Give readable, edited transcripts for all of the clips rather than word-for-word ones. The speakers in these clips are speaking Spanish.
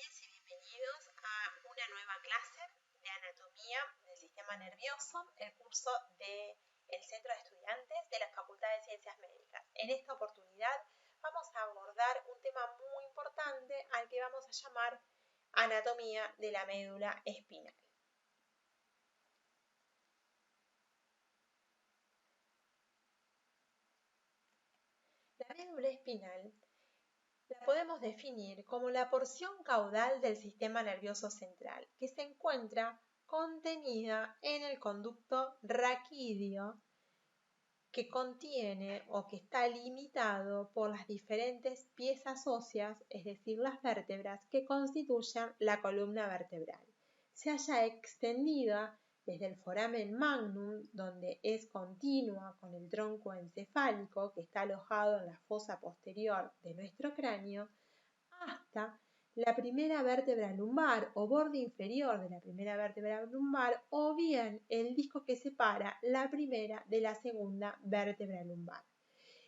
Bienvenidas y bienvenidos a una nueva clase de anatomía del sistema nervioso, el curso del Centro de Estudiantes de la Facultad de Ciencias Médicas. En esta oportunidad vamos a abordar un tema muy importante al que vamos a llamar anatomía de la médula espinal. La médula espinal la podemos definir como la porción caudal del sistema nervioso central que se encuentra contenida en el conducto raquídeo que contiene o que está limitado por las diferentes piezas óseas, es decir, las vértebras que constituyen la columna vertebral. Se halla extendida desde el foramen magnum, donde es continua con el tronco encefálico que está alojado en la fosa posterior de nuestro cráneo, hasta la primera vértebra lumbar o borde inferior de la primera vértebra lumbar, o bien el disco que separa la primera de la segunda vértebra lumbar.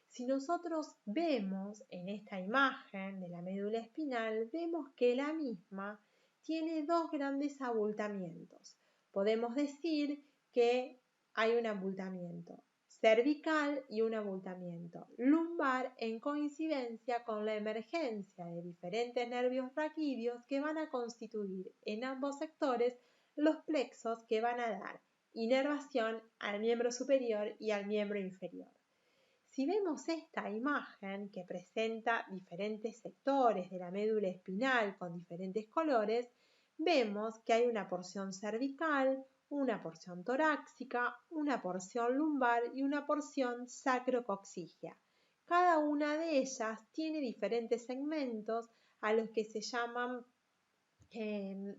Si nosotros vemos en esta imagen de la médula espinal, vemos que la misma tiene dos grandes abultamientos. Podemos decir que hay un abultamiento cervical y un abultamiento lumbar en coincidencia con la emergencia de diferentes nervios raquídeos que van a constituir en ambos sectores los plexos que van a dar inervación al miembro superior y al miembro inferior. Si vemos esta imagen que presenta diferentes sectores de la médula espinal con diferentes colores, vemos que hay una porción cervical, una porción torácica, una porción lumbar y una porción sacrococcígea. Cada una de ellas tiene diferentes segmentos a los que se llaman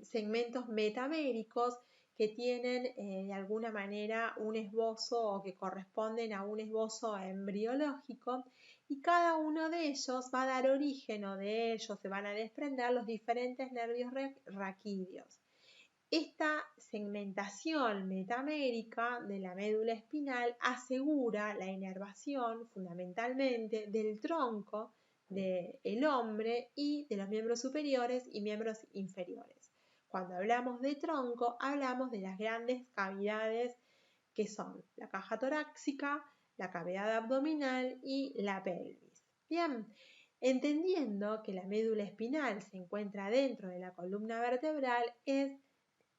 segmentos metaméricos, que tienen de alguna manera un esbozo o que corresponden a un esbozo embriológico, y cada uno de ellos va a dar origen, o de ellos se van a desprender los diferentes nervios raquídeos. Esta segmentación metamérica de la médula espinal asegura la inervación fundamentalmente del tronco del hombre y de los miembros superiores y miembros inferiores. Cuando hablamos de tronco, hablamos de las grandes cavidades que son la caja torácica, la cavidad abdominal y la pelvis. Bien, entendiendo que la médula espinal se encuentra dentro de la columna vertebral, es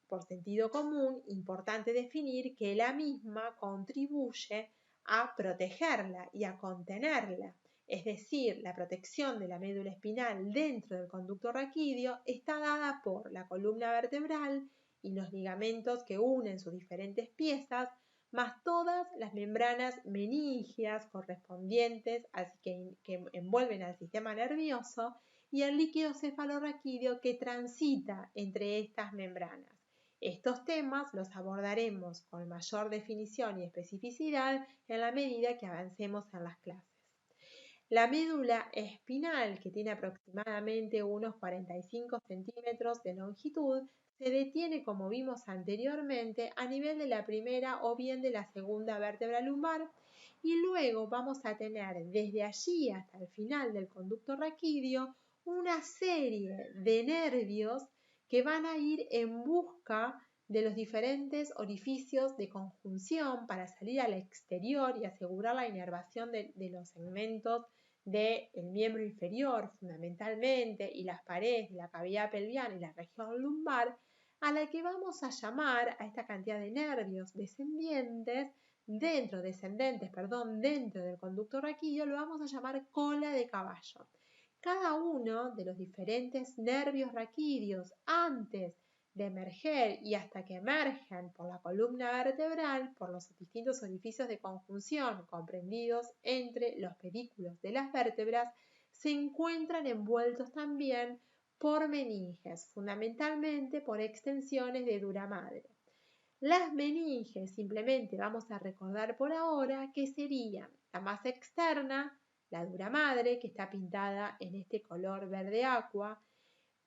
por sentido común importante definir que la misma contribuye a protegerla y a contenerla. Es decir, la protección de la médula espinal dentro del conducto raquídeo está dada por la columna vertebral y los ligamentos que unen sus diferentes piezas, más todas las membranas meníngeas correspondientes que envuelven al sistema nervioso y el líquido cefalorraquídeo que transita entre estas membranas. Estos temas los abordaremos con mayor definición y especificidad en la medida que avancemos en las clases. La médula espinal, que tiene aproximadamente unos 45 centímetros de longitud, se detiene, como vimos anteriormente, a nivel de la primera o bien de la segunda vértebra lumbar, y luego vamos a tener desde allí hasta el final del conducto raquídeo una serie de nervios que van a ir en busca de los diferentes orificios de conjunción para salir al exterior y asegurar la inervación de los segmentos del miembro inferior fundamentalmente y las paredes de la cavidad pelviana y la región lumbar, a la que vamos a llamar a esta cantidad de nervios descendentes dentro del conducto raquídeo, lo vamos a llamar cola de caballo. Cada uno de los diferentes nervios raquídeos, antes de emerger y hasta que emergen por la columna vertebral, por los distintos orificios de conjunción comprendidos entre los pedículos de las vértebras, se encuentran envueltos también por meninges, fundamentalmente por extensiones de dura madre. Las meninges simplemente vamos a recordar por ahora que serían la más externa, la dura madre, que está pintada en este color verde aqua,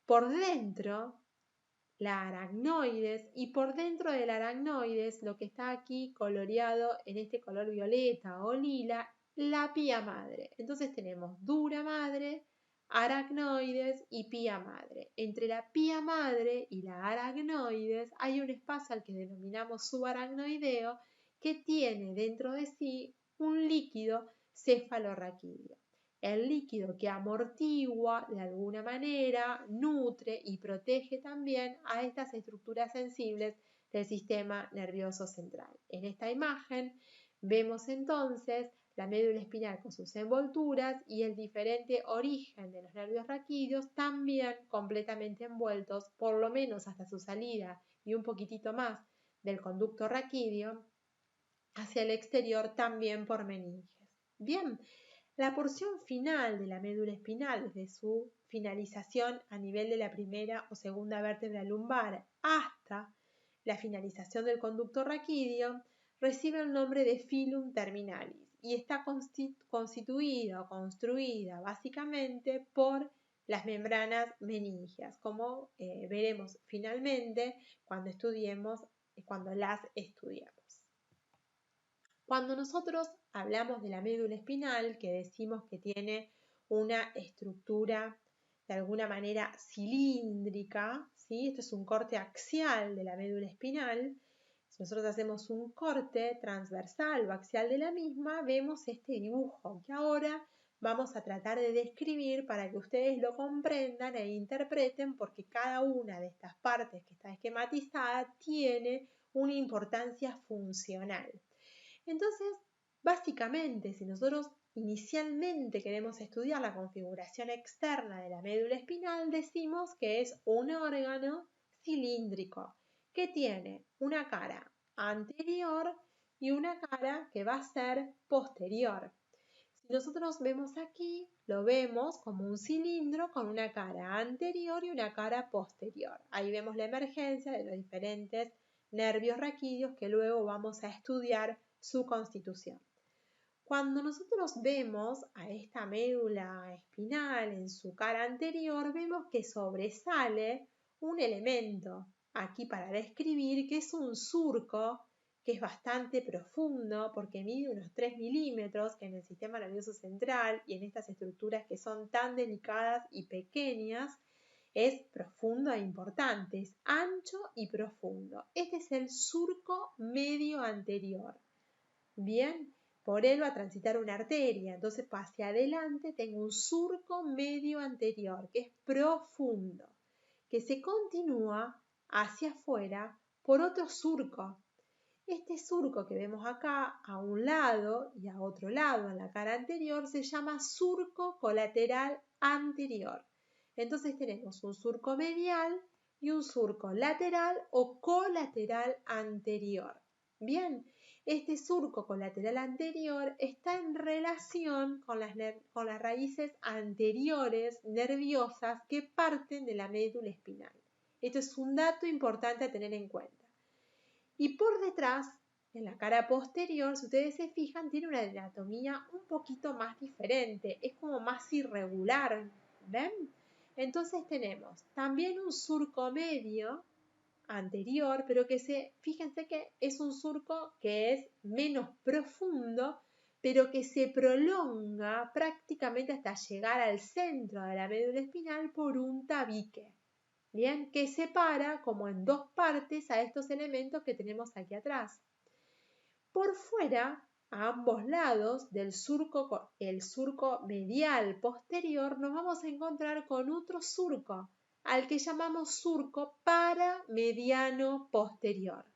por dentro la aracnoides, y por dentro del aracnoides, lo que está aquí coloreado en este color violeta o lila, la pía madre. Entonces tenemos dura madre, aracnoides y pía madre. Entre la pía madre y la aracnoides hay un espacio al que denominamos subaracnoideo que tiene dentro de sí un líquido cefalorraquídeo. El líquido que amortigua de alguna manera, nutre y protege también a estas estructuras sensibles del sistema nervioso central. En esta imagen vemos entonces la médula espinal con sus envolturas y el diferente origen de los nervios raquídeos también completamente envueltos, por lo menos hasta su salida y un poquitito más del conducto raquídeo hacia el exterior también por meninges. Bien, la porción final de la médula espinal, desde su finalización a nivel de la primera o segunda vértebra lumbar hasta la finalización del conducto raquídeo, recibe el nombre de filum terminalis y está constituida o construida básicamente por las membranas meningias, como veremos finalmente cuando las estudiemos. Cuando nosotros hablamos de la médula espinal, que decimos que tiene una estructura de alguna manera cilíndrica, ¿sí? Esto es un corte axial de la médula espinal. Si nosotros hacemos un corte transversal o axial de la misma, vemos este dibujo que ahora vamos a tratar de describir para que ustedes lo comprendan e interpreten, porque cada una de estas partes que está esquematizada tiene una importancia funcional. Entonces, básicamente, si nosotros inicialmente queremos estudiar la configuración externa de la médula espinal, decimos que es un órgano cilíndrico que tiene una cara anterior y una cara que va a ser posterior. Si nosotros vemos aquí, lo vemos como un cilindro con una cara anterior y una cara posterior. Ahí vemos la emergencia de los diferentes nervios raquídeos que luego vamos a estudiar su constitución. Cuando nosotros vemos a esta médula espinal en su cara anterior, vemos que sobresale un elemento aquí para describir, que es un surco que es bastante profundo porque mide unos 3 milímetros, que en el sistema nervioso central y en estas estructuras que son tan delicadas y pequeñas es profundo e importante, es ancho y profundo. Este es el surco medio anterior. Bien, por él va a transitar una arteria, entonces hacia adelante tengo un surco medio anterior que es profundo, que se continúa hacia afuera por otro surco. Este surco que vemos acá a un lado y a otro lado en la cara anterior se llama surco colateral anterior. Entonces tenemos un surco medial y un surco lateral o colateral anterior. Bien, este surco colateral anterior está en relación con las raíces anteriores nerviosas que parten de la médula espinal. Esto es un dato importante a tener en cuenta. Y por detrás, en la cara posterior, si ustedes se fijan, tiene una anatomía un poquito más diferente, es como más irregular, ¿ven? Entonces tenemos también un surco medio anterior, pero fíjense que es un surco que es menos profundo, pero que se prolonga prácticamente hasta llegar al centro de la médula espinal por un tabique, ¿bien? Que separa como en dos partes a estos elementos que tenemos aquí atrás. Por fuera, a ambos lados del surco, el surco medial posterior, nos vamos a encontrar con otro surco, al que llamamos surco paramediano posterior.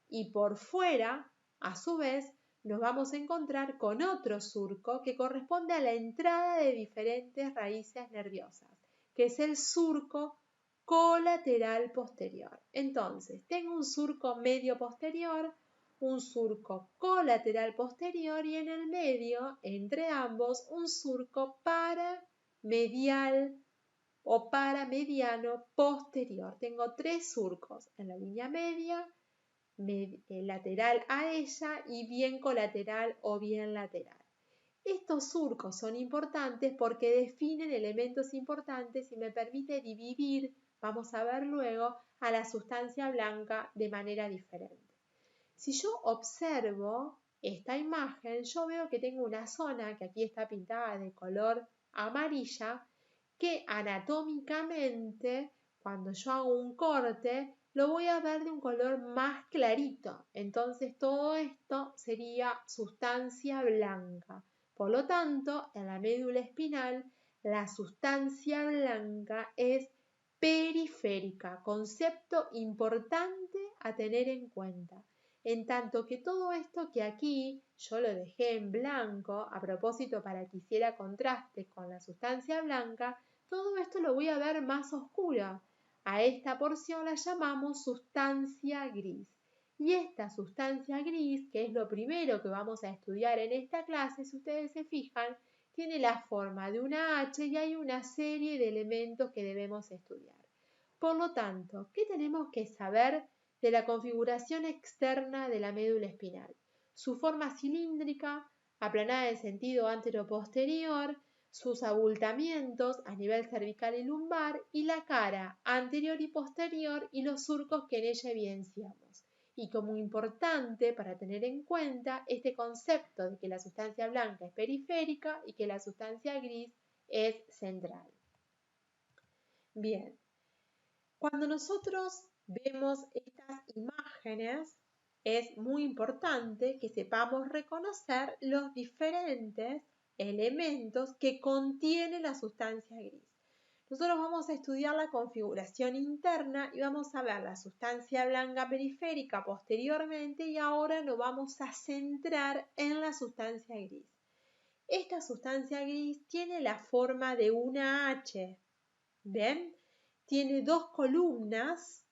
Y por fuera, a su vez, nos vamos a encontrar con otro surco que corresponde a la entrada de diferentes raíces nerviosas, que es el surco colateral posterior. Entonces, tengo un surco medio posterior, un surco colateral posterior y en el medio, entre ambos, un surco paramedial o paramediano posterior. Tengo tres surcos en la línea media, lateral a ella y bien colateral o bien lateral. Estos surcos son importantes porque definen elementos importantes y me permite dividir, vamos a ver luego, a la sustancia blanca de manera diferente. Si yo observo esta imagen, yo veo que tengo una zona que aquí está pintada de color amarilla, que anatómicamente, cuando yo hago un corte, lo voy a ver de un color más clarito. Entonces todo esto sería sustancia blanca. Por lo tanto, en la médula espinal, la sustancia blanca es periférica, concepto importante a tener en cuenta. En tanto que todo esto que aquí yo lo dejé en blanco, a propósito para que hiciera contraste con la sustancia blanca, todo esto lo voy a ver más oscura. A esta porción la llamamos sustancia gris. Y esta sustancia gris, que es lo primero que vamos a estudiar en esta clase, si ustedes se fijan, tiene la forma de una H y hay una serie de elementos que debemos estudiar. Por lo tanto, ¿qué tenemos que saber de la configuración externa de la médula espinal? Su forma cilíndrica, aplanada en sentido antero-posterior, sus abultamientos a nivel cervical y lumbar y la cara anterior y posterior y los surcos que en ella evidenciamos. Y como importante para tener en cuenta este concepto de que la sustancia blanca es periférica y que la sustancia gris es central. Bien, cuando nosotros vemos estas imágenes, es muy importante que sepamos reconocer los diferentes elementos que contiene la sustancia gris. Nosotros vamos a estudiar la configuración interna y vamos a ver la sustancia blanca periférica posteriormente y ahora nos vamos a centrar en la sustancia gris. Esta sustancia gris tiene la forma de una H, ¿ven? Tiene dos columnas,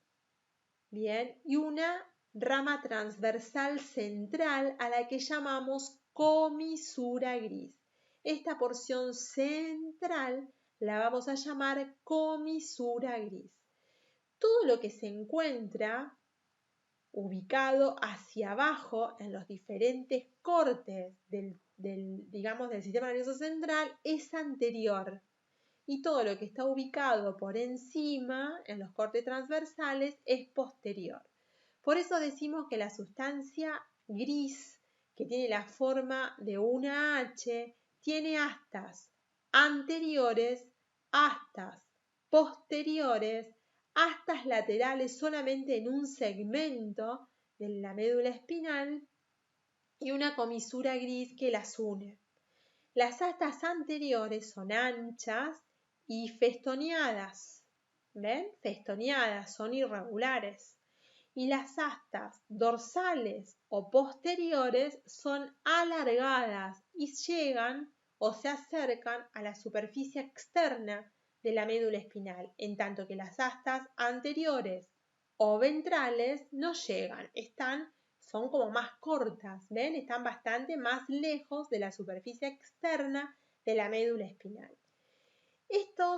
¿bien? Y una rama transversal central a la que llamamos comisura gris. Esta porción central la vamos a llamar comisura gris. Todo lo que se encuentra ubicado hacia abajo en los diferentes cortes del sistema nervioso central es anterior. Y todo lo que está ubicado por encima, en los cortes transversales, es posterior. Por eso decimos que la sustancia gris, que tiene la forma de una H, tiene astas anteriores, astas posteriores, astas laterales solamente en un segmento de la médula espinal y una comisura gris que las une. Las astas anteriores son anchas y festoneadas, ¿ven? Festoneadas, son irregulares. Y las astas dorsales o posteriores son alargadas y llegan o se acercan a la superficie externa de la médula espinal, en tanto que las astas anteriores o ventrales no llegan, son como más cortas, ¿ven? Están bastante más lejos de la superficie externa de la médula espinal. Esta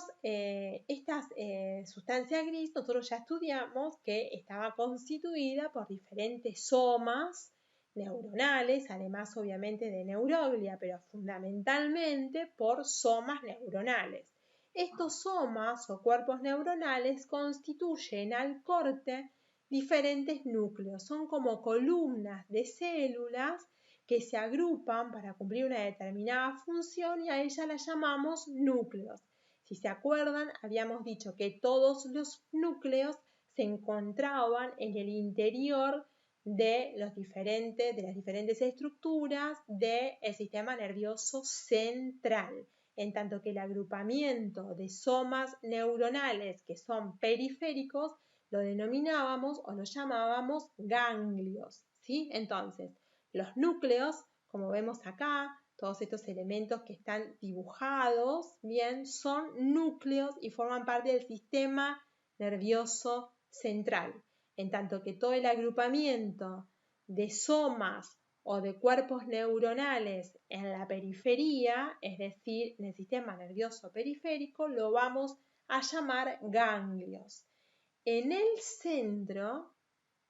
sustancia gris nosotros ya estudiamos que estaba constituida por diferentes somas neuronales, además obviamente de neuroglia, pero fundamentalmente por somas neuronales. Estos somas o cuerpos neuronales constituyen al corte diferentes núcleos, son como columnas de células que se agrupan para cumplir una determinada función y a ella la llamamos núcleos. Si se acuerdan, habíamos dicho que todos los núcleos se encontraban en el interior de las diferentes estructuras del sistema nervioso central, en tanto que el agrupamiento de somas neuronales que son periféricos lo denominábamos o lo llamábamos ganglios, ¿sí? Entonces, los núcleos, como vemos acá, todos estos elementos que están dibujados, bien, son núcleos y forman parte del sistema nervioso central, en tanto que todo el agrupamiento de somas o de cuerpos neuronales en la periferia, es decir, en el sistema nervioso periférico, lo vamos a llamar ganglios. En el centro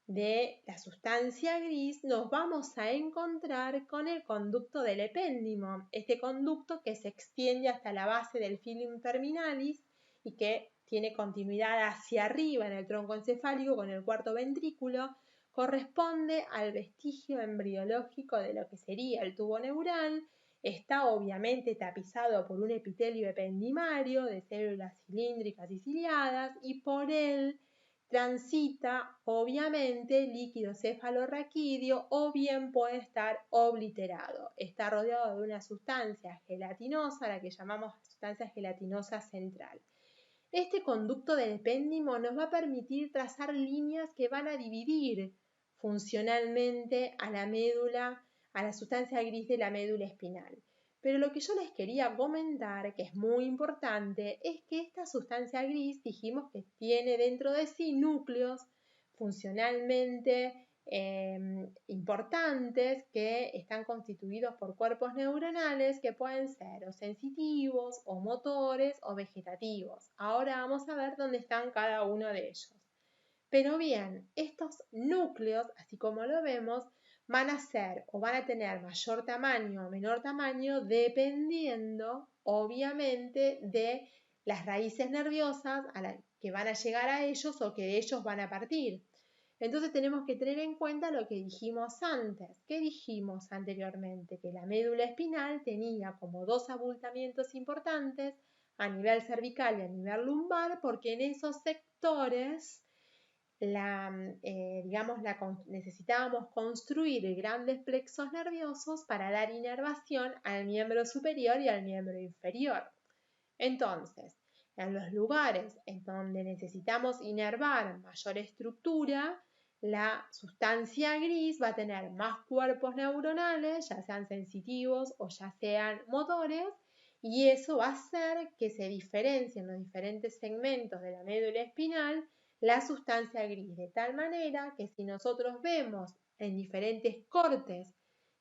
de la sustancia gris nos vamos a encontrar con el conducto del epéndimo, este conducto que se extiende hasta la base del filium terminalis y que tiene continuidad hacia arriba en el tronco encefálico con el cuarto ventrículo, corresponde al vestigio embriológico de lo que sería el tubo neural Está obviamente tapizado por un epitelio ependimario de células cilíndricas y ciliadas y por él transita obviamente líquido cefalorraquídeo o bien puede estar obliterado. Está rodeado de una sustancia gelatinosa, la que llamamos sustancia gelatinosa central. Este conducto del epéndimo nos va a permitir trazar líneas que van a dividir funcionalmente a la médula, a la sustancia gris de la médula espinal. Pero lo que yo les quería comentar, que es muy importante, es que esta sustancia gris dijimos que tiene dentro de sí núcleos funcionalmente importantes que están constituidos por cuerpos neuronales que pueden ser o sensitivos o motores o vegetativos. Ahora vamos a ver dónde están cada uno de ellos. Pero bien, estos núcleos, así como lo vemos, van a ser o van a tener mayor tamaño o menor tamaño dependiendo, obviamente, de las raíces nerviosas a las que van a llegar a ellos o que de ellos van a partir. Entonces tenemos que tener en cuenta lo que dijimos antes. ¿Qué dijimos anteriormente? Que la médula espinal tenía como dos abultamientos importantes a nivel cervical y a nivel lumbar, porque en esos sectores necesitábamos construir grandes plexos nerviosos para dar inervación al miembro superior y al miembro inferior. Entonces, en los lugares en donde necesitamos inervar mayor estructura, la sustancia gris va a tener más cuerpos neuronales, ya sean sensitivos o ya sean motores, y eso va a hacer que se diferencien los diferentes segmentos de la médula espinal la sustancia gris, de tal manera que si nosotros vemos en diferentes cortes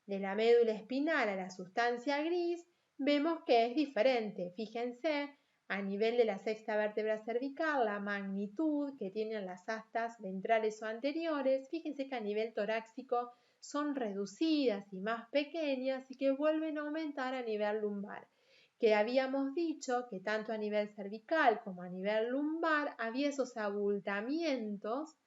de la médula espinal a la sustancia gris, vemos que es diferente. Fíjense, a nivel de la sexta vértebra cervical, la magnitud que tienen las astas ventrales o anteriores, fíjense que a nivel torácico son reducidas y más pequeñas y que vuelven a aumentar a nivel lumbar. Que habíamos dicho que tanto a nivel cervical como a nivel lumbar había esos abultamientos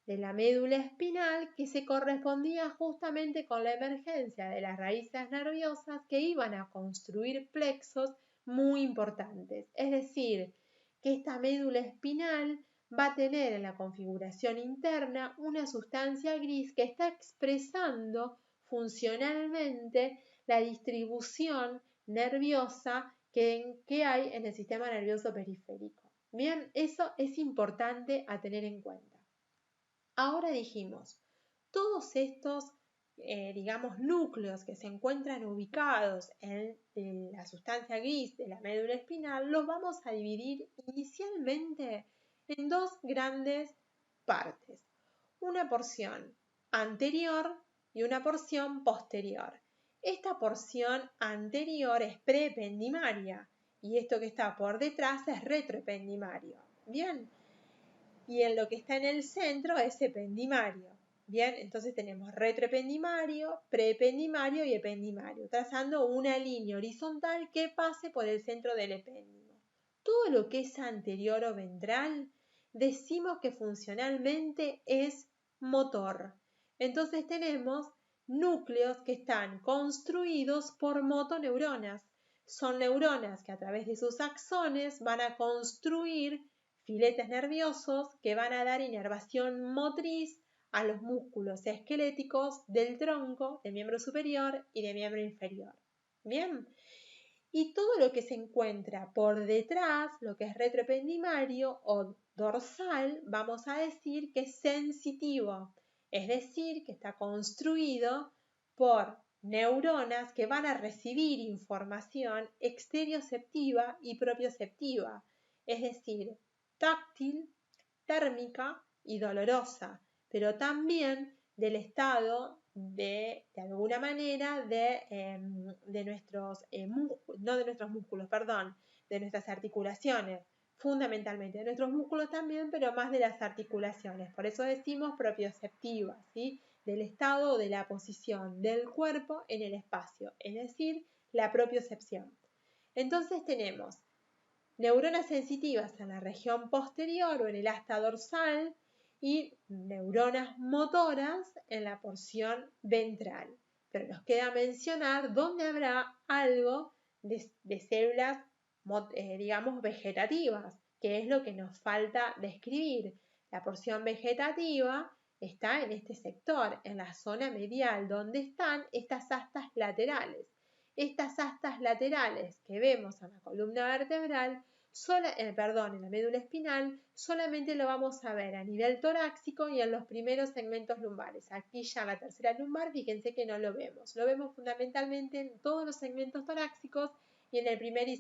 de la médula espinal que se correspondía justamente con la emergencia de las raíces nerviosas que iban a construir plexos muy importantes. Es decir, que esta médula espinal va a tener en la configuración interna una sustancia gris que está expresando funcionalmente la distribución nerviosa que hay en el sistema nervioso periférico. Bien, eso es importante a tener en cuenta. Ahora dijimos, todos estos, núcleos que se encuentran ubicados en la sustancia gris de la médula espinal, los vamos a dividir inicialmente en dos grandes partes. Una porción anterior y una porción posterior. Esta porción anterior es preependimaria y esto que está por detrás es retroependimario. Bien. Y en lo que está en el centro es ependimario. Bien, entonces tenemos retroependimario, preependimario y ependimario, trazando una línea horizontal que pase por el centro del epéndimo. Todo lo que es anterior o ventral, decimos que funcionalmente es motor. Entonces tenemos núcleos que están construidos por motoneuronas. Son neuronas que a través de sus axones van a construir filetes nerviosos que van a dar inervación motriz a los músculos esqueléticos del tronco, del miembro superior y del miembro inferior. Bien, y todo lo que se encuentra por detrás, lo que es retroependimario o dorsal, vamos a decir que es sensitivo, es decir, que está construido por neuronas que van a recibir información exterioceptiva y propioceptiva, es decir, táctil, térmica y dolorosa, pero también del estado de alguna manera, de nuestros músculos, no de nuestros músculos, perdón, de nuestras articulaciones, fundamentalmente, de nuestros músculos también, pero más de las articulaciones. Por eso decimos propioceptiva, ¿sí? Del estado o de la posición del cuerpo en el espacio, es decir, la propiocepción. Entonces tenemos neuronas sensitivas en la región posterior o en el asta dorsal y neuronas motoras en la porción ventral. pero nos queda mencionar dónde habrá algo de células, digamos, vegetativas, que es lo que nos falta describir. La porción vegetativa está en este sector, en la zona medial, donde están estas astas laterales. Estas astas laterales que vemos en la columna vertebral, en la médula espinal, solamente lo vamos a ver a nivel torácico y en los primeros segmentos lumbares. Aquí ya en la tercera lumbar, fíjense que no lo vemos. Lo vemos fundamentalmente en todos los segmentos torácicos y en el primer y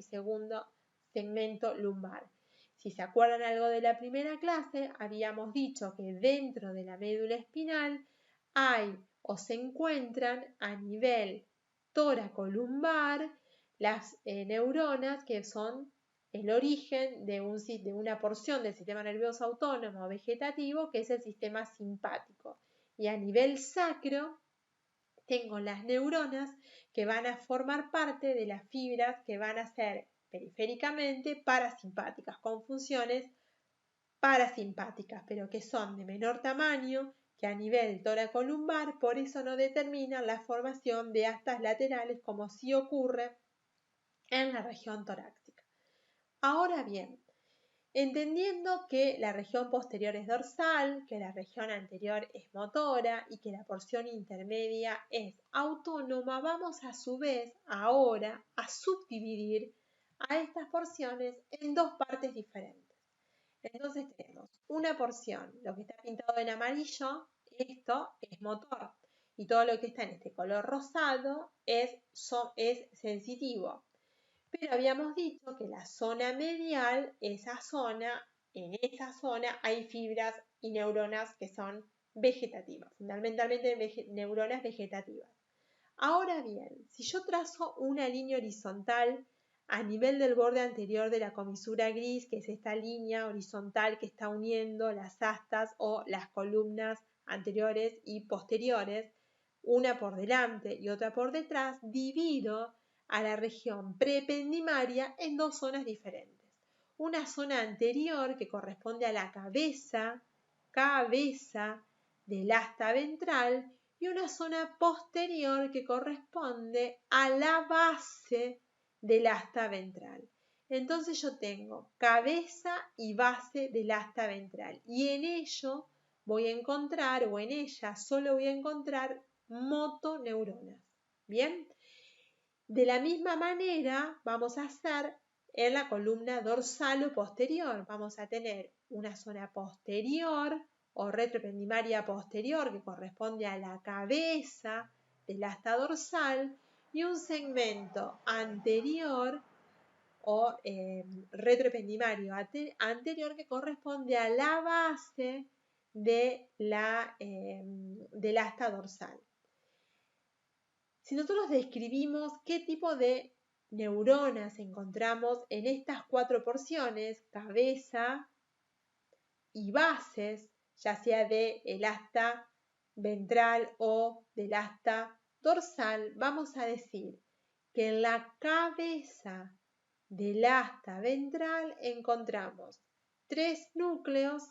segundo segmento lumbar. Si se acuerdan algo de la primera clase, habíamos dicho que dentro de la médula espinal hay o se encuentran a nivel tóraco-lumbar las neuronas que son el origen de una porción del sistema nervioso autónomo vegetativo, que es el sistema simpático. Y a nivel sacro tengo las neuronas que van a formar parte de las fibras que van a ser periféricamente parasimpáticas, con funciones parasimpáticas, pero que son de menor tamaño que a nivel tóraco-lumbar, por eso no determinan la formación de astas laterales como sí ocurre en la región torácica. Ahora bien, entendiendo que la región posterior es dorsal, que la región anterior es motora y que la porción intermedia es autónoma, vamos a su vez ahora a subdividir a estas porciones en dos partes diferentes. Entonces tenemos una porción, lo que está pintado en amarillo, esto es motor, y todo lo que está en este color rosado es sensitivo. Pero habíamos dicho que la zona medial, en esa zona hay fibras y neuronas que son vegetativas, fundamentalmente neuronas vegetativas. Ahora bien, si yo trazo una línea horizontal a nivel del borde anterior de la comisura gris, que es esta línea horizontal que está uniendo las astas o las columnas anteriores y posteriores, una por delante y otra por detrás, divido a la región prependimaria en dos zonas diferentes. Una zona anterior que corresponde a la cabeza del asta ventral, y una zona posterior que corresponde a la base del asta ventral. Entonces yo tengo cabeza y base del asta ventral, y en ello voy a encontrar, o en ella solo voy a encontrar motoneuronas. Bien, de la misma manera vamos a hacer en la columna dorsal o posterior. Vamos a tener una zona posterior o retroependimaria posterior que corresponde a la cabeza del asta dorsal, y un segmento anterior o retroependimario anterior que corresponde a la base del asta dorsal. Si nosotros describimos qué tipo de neuronas encontramos en estas cuatro porciones, cabeza y bases, ya sea del asta ventral o del asta dorsal, vamos a decir que en la cabeza del asta ventral encontramos tres núcleos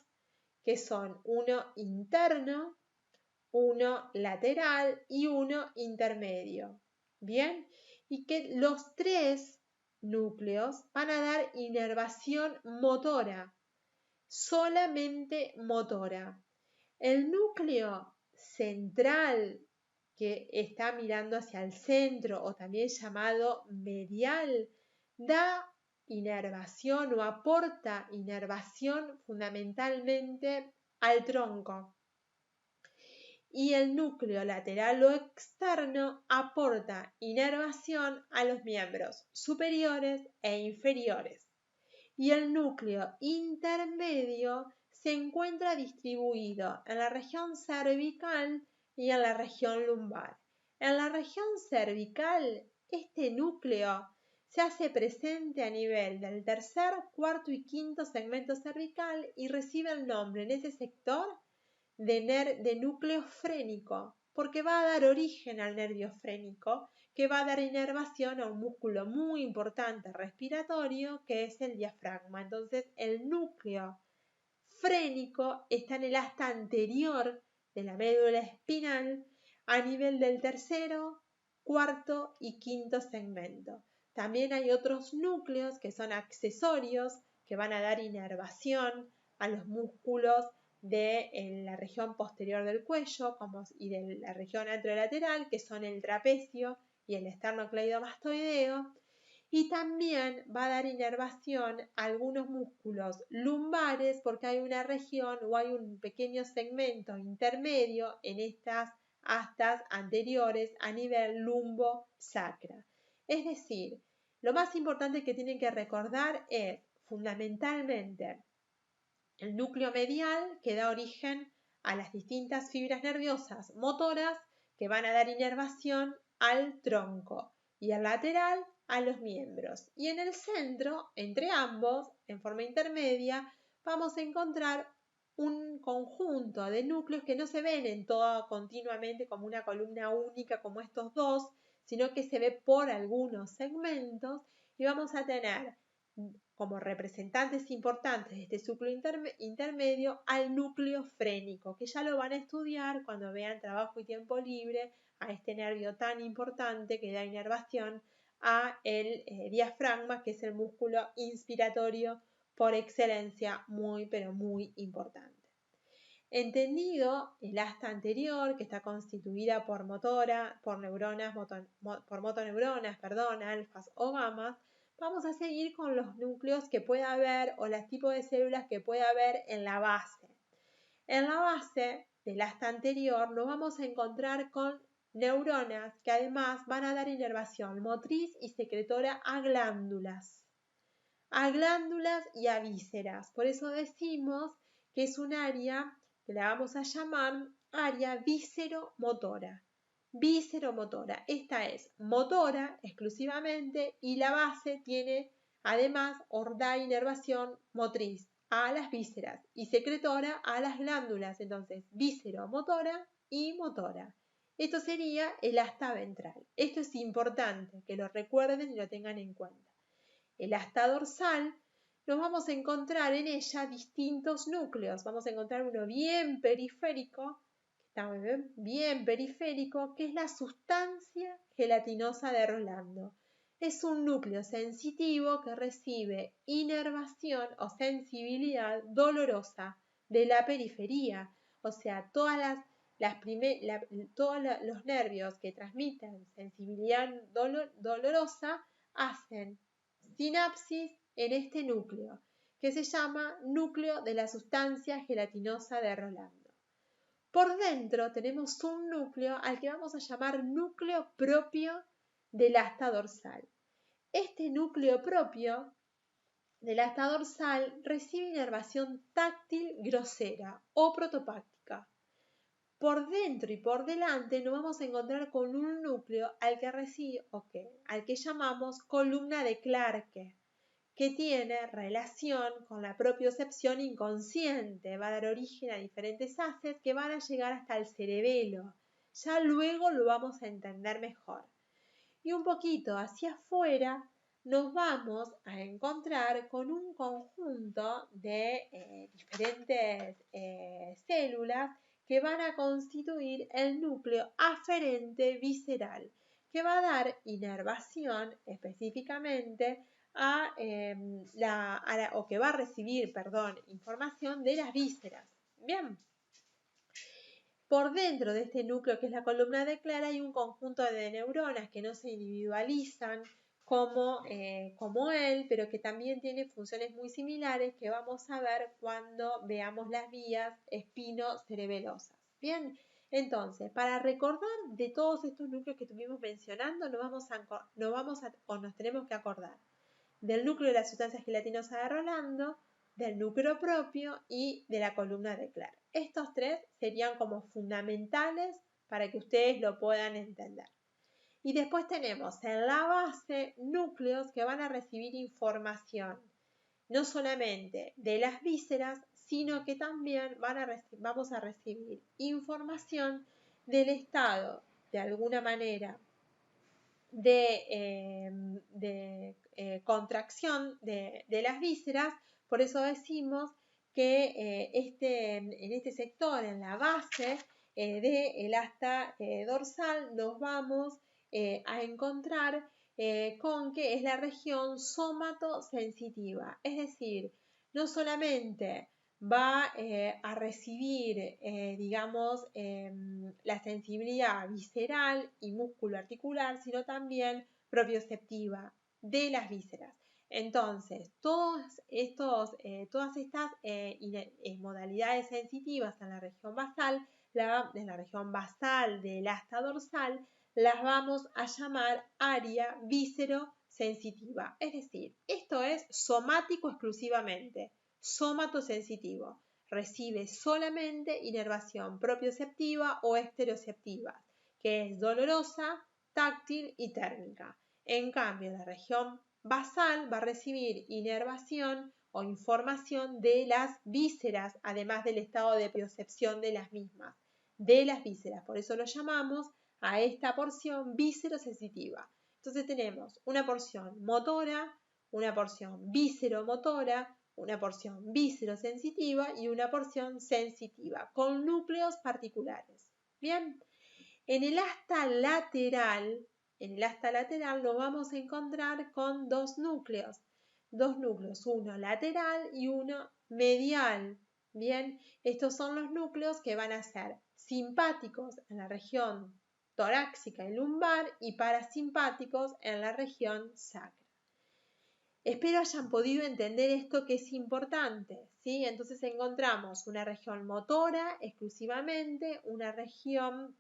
que son uno interno, uno lateral y uno intermedio. Bien, y que los tres núcleos van a dar inervación motora, solamente motora. El núcleo central, que está mirando hacia el centro o también llamado medial, da inervación o aporta inervación fundamentalmente al tronco. Y el núcleo lateral o externo aporta inervación a los miembros superiores e inferiores. Y el núcleo intermedio se encuentra distribuido en la región cervical y en la región lumbar. En la región cervical, este núcleo se hace presente a nivel del tercer, cuarto y quinto segmento cervical y recibe el nombre en ese sector de núcleo frénico, porque va a dar origen al nervio frénico, que va a dar inervación a un músculo muy importante respiratorio, que es el diafragma. Entonces, el núcleo frénico está en el asta anterior de la médula espinal a nivel del tercero, cuarto y quinto segmento. También hay otros núcleos que son accesorios que van a dar inervación a los músculos de la región posterior del cuello y de la región anterolateral, que son el trapecio y el esternocleidomastoideo. Y también va a dar inervación a algunos músculos lumbares porque hay una región o hay un pequeño segmento intermedio en estas astas anteriores a nivel lumbo-sacra. Es decir, lo más importante que tienen que recordar es fundamentalmente el núcleo medial, que da origen a las distintas fibras nerviosas motoras que van a dar inervación al tronco, y el lateral a los miembros. Y en el centro, entre ambos, en forma intermedia, vamos a encontrar un conjunto de núcleos que no se ven en todo continuamente como una columna única como estos dos, sino que se ve por algunos segmentos, y vamos a tener como representantes importantes de este núcleo intermedio al núcleo frénico, que ya lo van a estudiar cuando vean Trabajo y Tiempo Libre, a este nervio tan importante que da inervación a el diafragma, que es el músculo inspiratorio por excelencia, muy pero muy importante. Entendido el asta anterior, que está constituida por motoneuronas, alfas o gamas, vamos a seguir con los núcleos que pueda haber o los tipos de células que pueda haber en la base. En la base del asta anterior nos vamos a encontrar con neuronas que además van a dar inervación motriz y secretora a glándulas y a vísceras. Por eso decimos que es un área que la vamos a llamar área vísceromotora. Vísceromotora. Esta es motora exclusivamente y la base tiene además da inervación motriz a las vísceras y secretora a las glándulas. Entonces, vísceromotora y motora. Esto sería el asta ventral. Esto es importante que lo recuerden y lo tengan en cuenta. El asta dorsal, nos vamos a encontrar en ella distintos núcleos. Vamos a encontrar uno bien periférico, que es la sustancia gelatinosa de Rolando. Es un núcleo sensitivo que recibe inervación o sensibilidad dolorosa de la periferia. O sea, todos los nervios que transmiten sensibilidad dolorosa hacen sinapsis en este núcleo, que se llama núcleo de la sustancia gelatinosa de Rolando. Por dentro tenemos un núcleo al que vamos a llamar núcleo propio del asta dorsal. Este núcleo propio del asta dorsal recibe inervación táctil grosera o protopáctica. Por dentro y por delante nos vamos a encontrar con un núcleo al que llamamos columna de Clark, que tiene relación con la propiocepción inconsciente, va a dar origen a diferentes haces que van a llegar hasta el cerebelo. Ya luego lo vamos a entender mejor. Y un poquito hacia afuera nos vamos a encontrar con un conjunto de diferentes células que van a constituir el núcleo aferente visceral, que va a dar inervación específicamente que va a recibir, información de las vísceras. Bien. Por dentro de este núcleo, que es la columna de Clark, hay un conjunto de neuronas que no se individualizan como él, pero que también tiene funciones muy similares que vamos a ver cuando veamos las vías espinocerebelosas. Bien, entonces, para recordar de todos estos núcleos que estuvimos mencionando, nos tenemos que acordar del núcleo de la sustancia gelatinosa de Rolando, del núcleo propio y de la columna de Clark. Estos tres serían como fundamentales para que ustedes lo puedan entender. Y después tenemos en la base núcleos que van a recibir información, no solamente de las vísceras, sino que también vamos a recibir información del estado, de alguna manera, de contracción de las vísceras. Por eso decimos que en este sector, en la base, del asta dorsal nos vamos a encontrar con que es la región somatosensitiva, es decir, no solamente va a recibir, digamos, la sensibilidad visceral y músculo-articular, sino también propioceptiva de las vísceras. Entonces, todas estas modalidades sensitivas en la región basal, en la región basal del asta dorsal, las vamos a llamar área víscero-sensitiva. Es decir, esto es somático exclusivamente, somatosensitivo. Recibe solamente inervación propioceptiva o esteroceptiva, que es dolorosa, táctil y térmica. En cambio, la región basal va a recibir inervación o información de las vísceras, además del estado de propiocepción de las mismas, de las vísceras. Por eso lo llamamos a esta porción víscero-sensitiva. Entonces tenemos una porción motora, una porción víscero-motora, una porción víscero-sensitiva y una porción sensitiva, con núcleos particulares. Bien, en el asta lateral lo vamos a encontrar con dos núcleos, uno lateral y uno medial. Bien, estos son los núcleos que van a ser simpáticos en la región torácica y lumbar y parasimpáticos en la región sacra. Espero hayan podido entender esto que es importante, ¿sí? Entonces encontramos una región motora exclusivamente, una región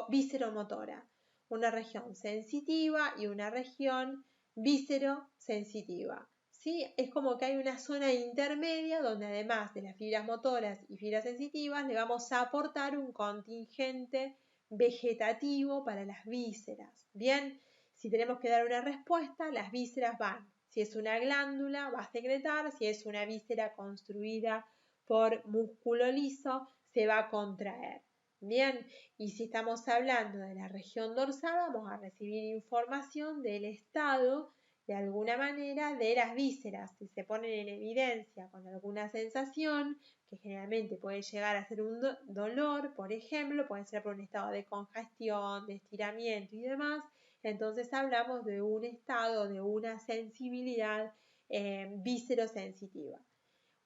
vísceromotora, una región sensitiva y una región víscerosensitiva. ¿Sí? Es como que hay una zona intermedia donde además de las fibras motoras y fibras sensitivas le vamos a aportar un contingente vegetativo para las vísceras. Bien, si tenemos que dar una respuesta, las vísceras van. Si es una glándula, va a secretar. Si es una víscera construida por músculo liso, se va a contraer. Bien, y si estamos hablando de la región dorsal, vamos a recibir información del estado, de alguna manera, de las vísceras. Si se ponen en evidencia con alguna sensación, que generalmente puede llegar a ser un dolor, por ejemplo, puede ser por un estado de congestión, de estiramiento y demás, entonces hablamos de un estado, de una sensibilidad víscerosensitiva.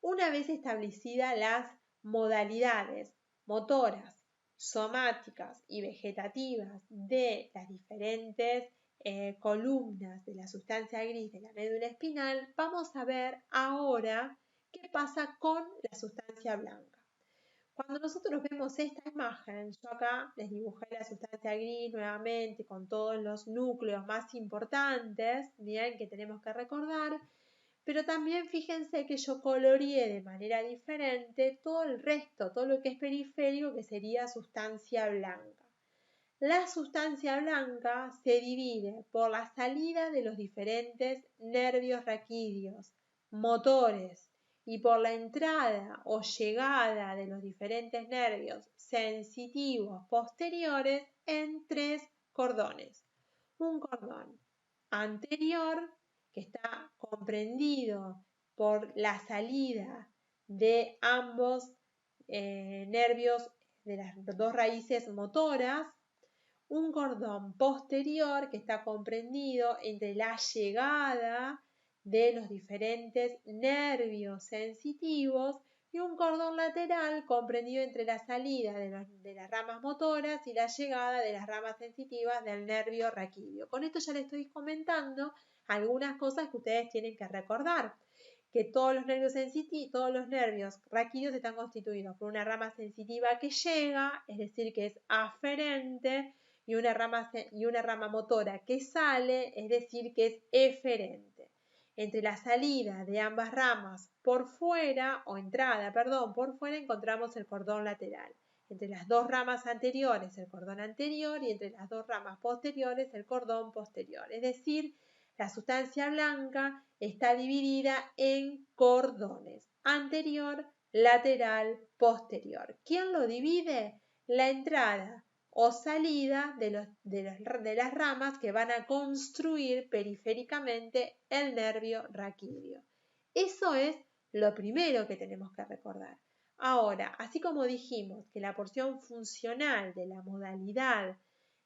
Una vez establecidas las modalidades motoras, somáticas y vegetativas de las diferentes columnas de la sustancia gris de la médula espinal, vamos a ver ahora qué pasa con la sustancia blanca. Cuando nosotros vemos esta imagen, yo acá les dibujé la sustancia gris nuevamente con todos los núcleos más importantes, bien, que tenemos que recordar, pero también fíjense que yo coloreé de manera diferente todo el resto, todo lo que es periférico, que sería sustancia blanca. La sustancia blanca se divide por la salida de los diferentes nervios raquídeos, motores, y por la entrada o llegada de los diferentes nervios sensitivos posteriores en tres cordones. Un cordón anterior, que está comprendido por la salida de ambos nervios de las dos raíces motoras, un cordón posterior que está comprendido entre la llegada de los diferentes nervios sensitivos y un cordón lateral comprendido entre la salida de las ramas motoras y la llegada de las ramas sensitivas del nervio raquídeo. Con esto ya les estoy comentando algunas cosas que ustedes tienen que recordar, que todos los nervios raquídeos están constituidos por una rama sensitiva que llega, es decir, que es aferente, y una rama motora que sale, es decir, que es eferente. Entre la salida de ambas ramas por fuera, por fuera, encontramos el cordón lateral. Entre las dos ramas anteriores, el cordón anterior, y entre las dos ramas posteriores, el cordón posterior. Es decir, la sustancia blanca está dividida en cordones: anterior, lateral, posterior. ¿Quién lo divide? La entrada o salida de las ramas que van a construir periféricamente el nervio raquídeo. Eso es lo primero que tenemos que recordar. Ahora, así como dijimos que la porción funcional de la modalidad,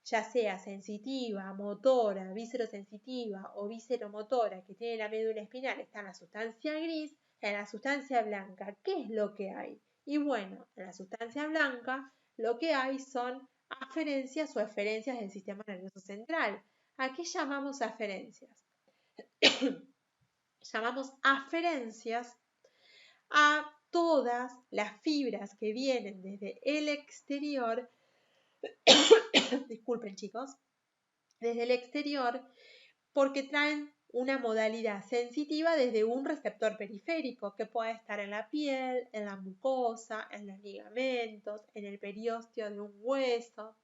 ya sea sensitiva, motora, viscerosensitiva o visceromotora que tiene la médula espinal, está en la sustancia gris, en la sustancia blanca, ¿qué es lo que hay? Y bueno, en la sustancia blanca lo que hay son aferencias o eferencias del sistema nervioso central. ¿A qué llamamos aferencias? Llamamos aferencias a todas las fibras que vienen desde el exterior, disculpen chicos, desde el exterior, porque traen una modalidad sensitiva desde un receptor periférico que puede estar en la piel, en la mucosa, en los ligamentos, en el periósteo de un hueso,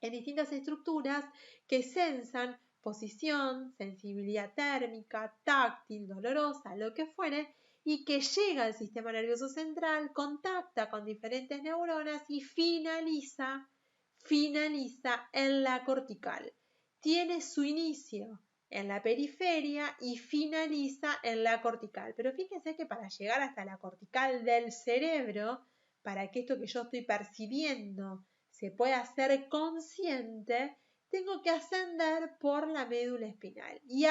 en distintas estructuras que sensan posición, sensibilidad térmica, táctil, dolorosa, lo que fuere, y que llega al sistema nervioso central, contacta con diferentes neuronas y finaliza en la cortical. Tiene su inicio en la periferia y finaliza en la cortical. Pero fíjense que para llegar hasta la cortical del cerebro, para que esto que yo estoy percibiendo se pueda ser consciente, tengo que ascender por la médula espinal. Y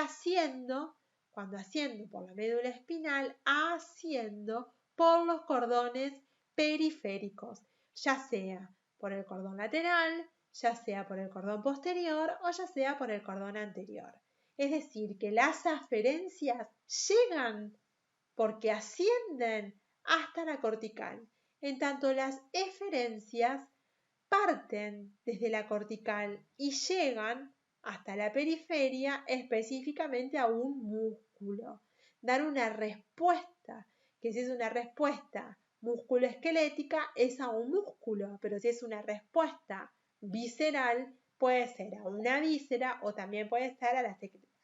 cuando asciendo por la médula espinal, asciendo por los cordones periféricos, ya sea por el cordón lateral, ya sea por el cordón posterior o ya sea por el cordón anterior. Es decir, que las aferencias llegan porque ascienden hasta la cortical. En tanto, las eferencias parten desde la cortical y llegan hasta la periferia, específicamente a un músculo. Dar una respuesta, que si es una respuesta musculoesquelética es a un músculo, pero si es una respuesta visceral puede ser a una víscera o también puede estar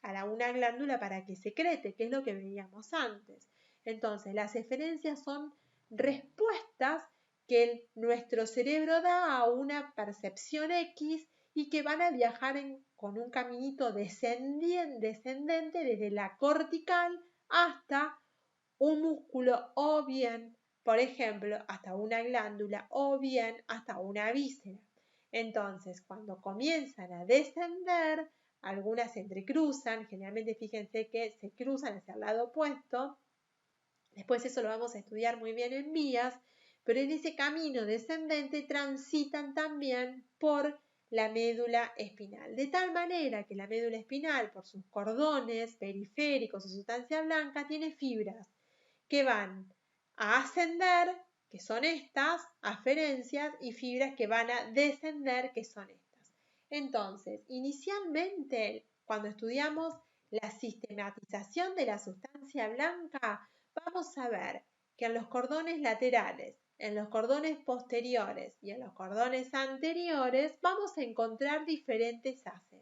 a una glándula para que secrete, que es lo que veíamos antes. Entonces, las eferencias son respuestas que nuestro cerebro da a una percepción X y que van a viajar con un caminito descendente desde la cortical hasta un músculo o bien, por ejemplo, hasta una glándula o bien hasta una víscera. Entonces, cuando comienzan a descender, algunas se entrecruzan, generalmente fíjense que se cruzan hacia el lado opuesto. Después eso lo vamos a estudiar muy bien en vías, pero en ese camino descendente transitan también por la médula espinal. De tal manera que la médula espinal, por sus cordones periféricos o sustancia blanca, tiene fibras que van a ascender, que son estas, aferencias, y fibras que van a descender, que son estas. Entonces, inicialmente, cuando estudiamos la sistematización de la sustancia blanca, vamos a ver que en los cordones laterales, en los cordones posteriores y en los cordones anteriores vamos a encontrar diferentes haces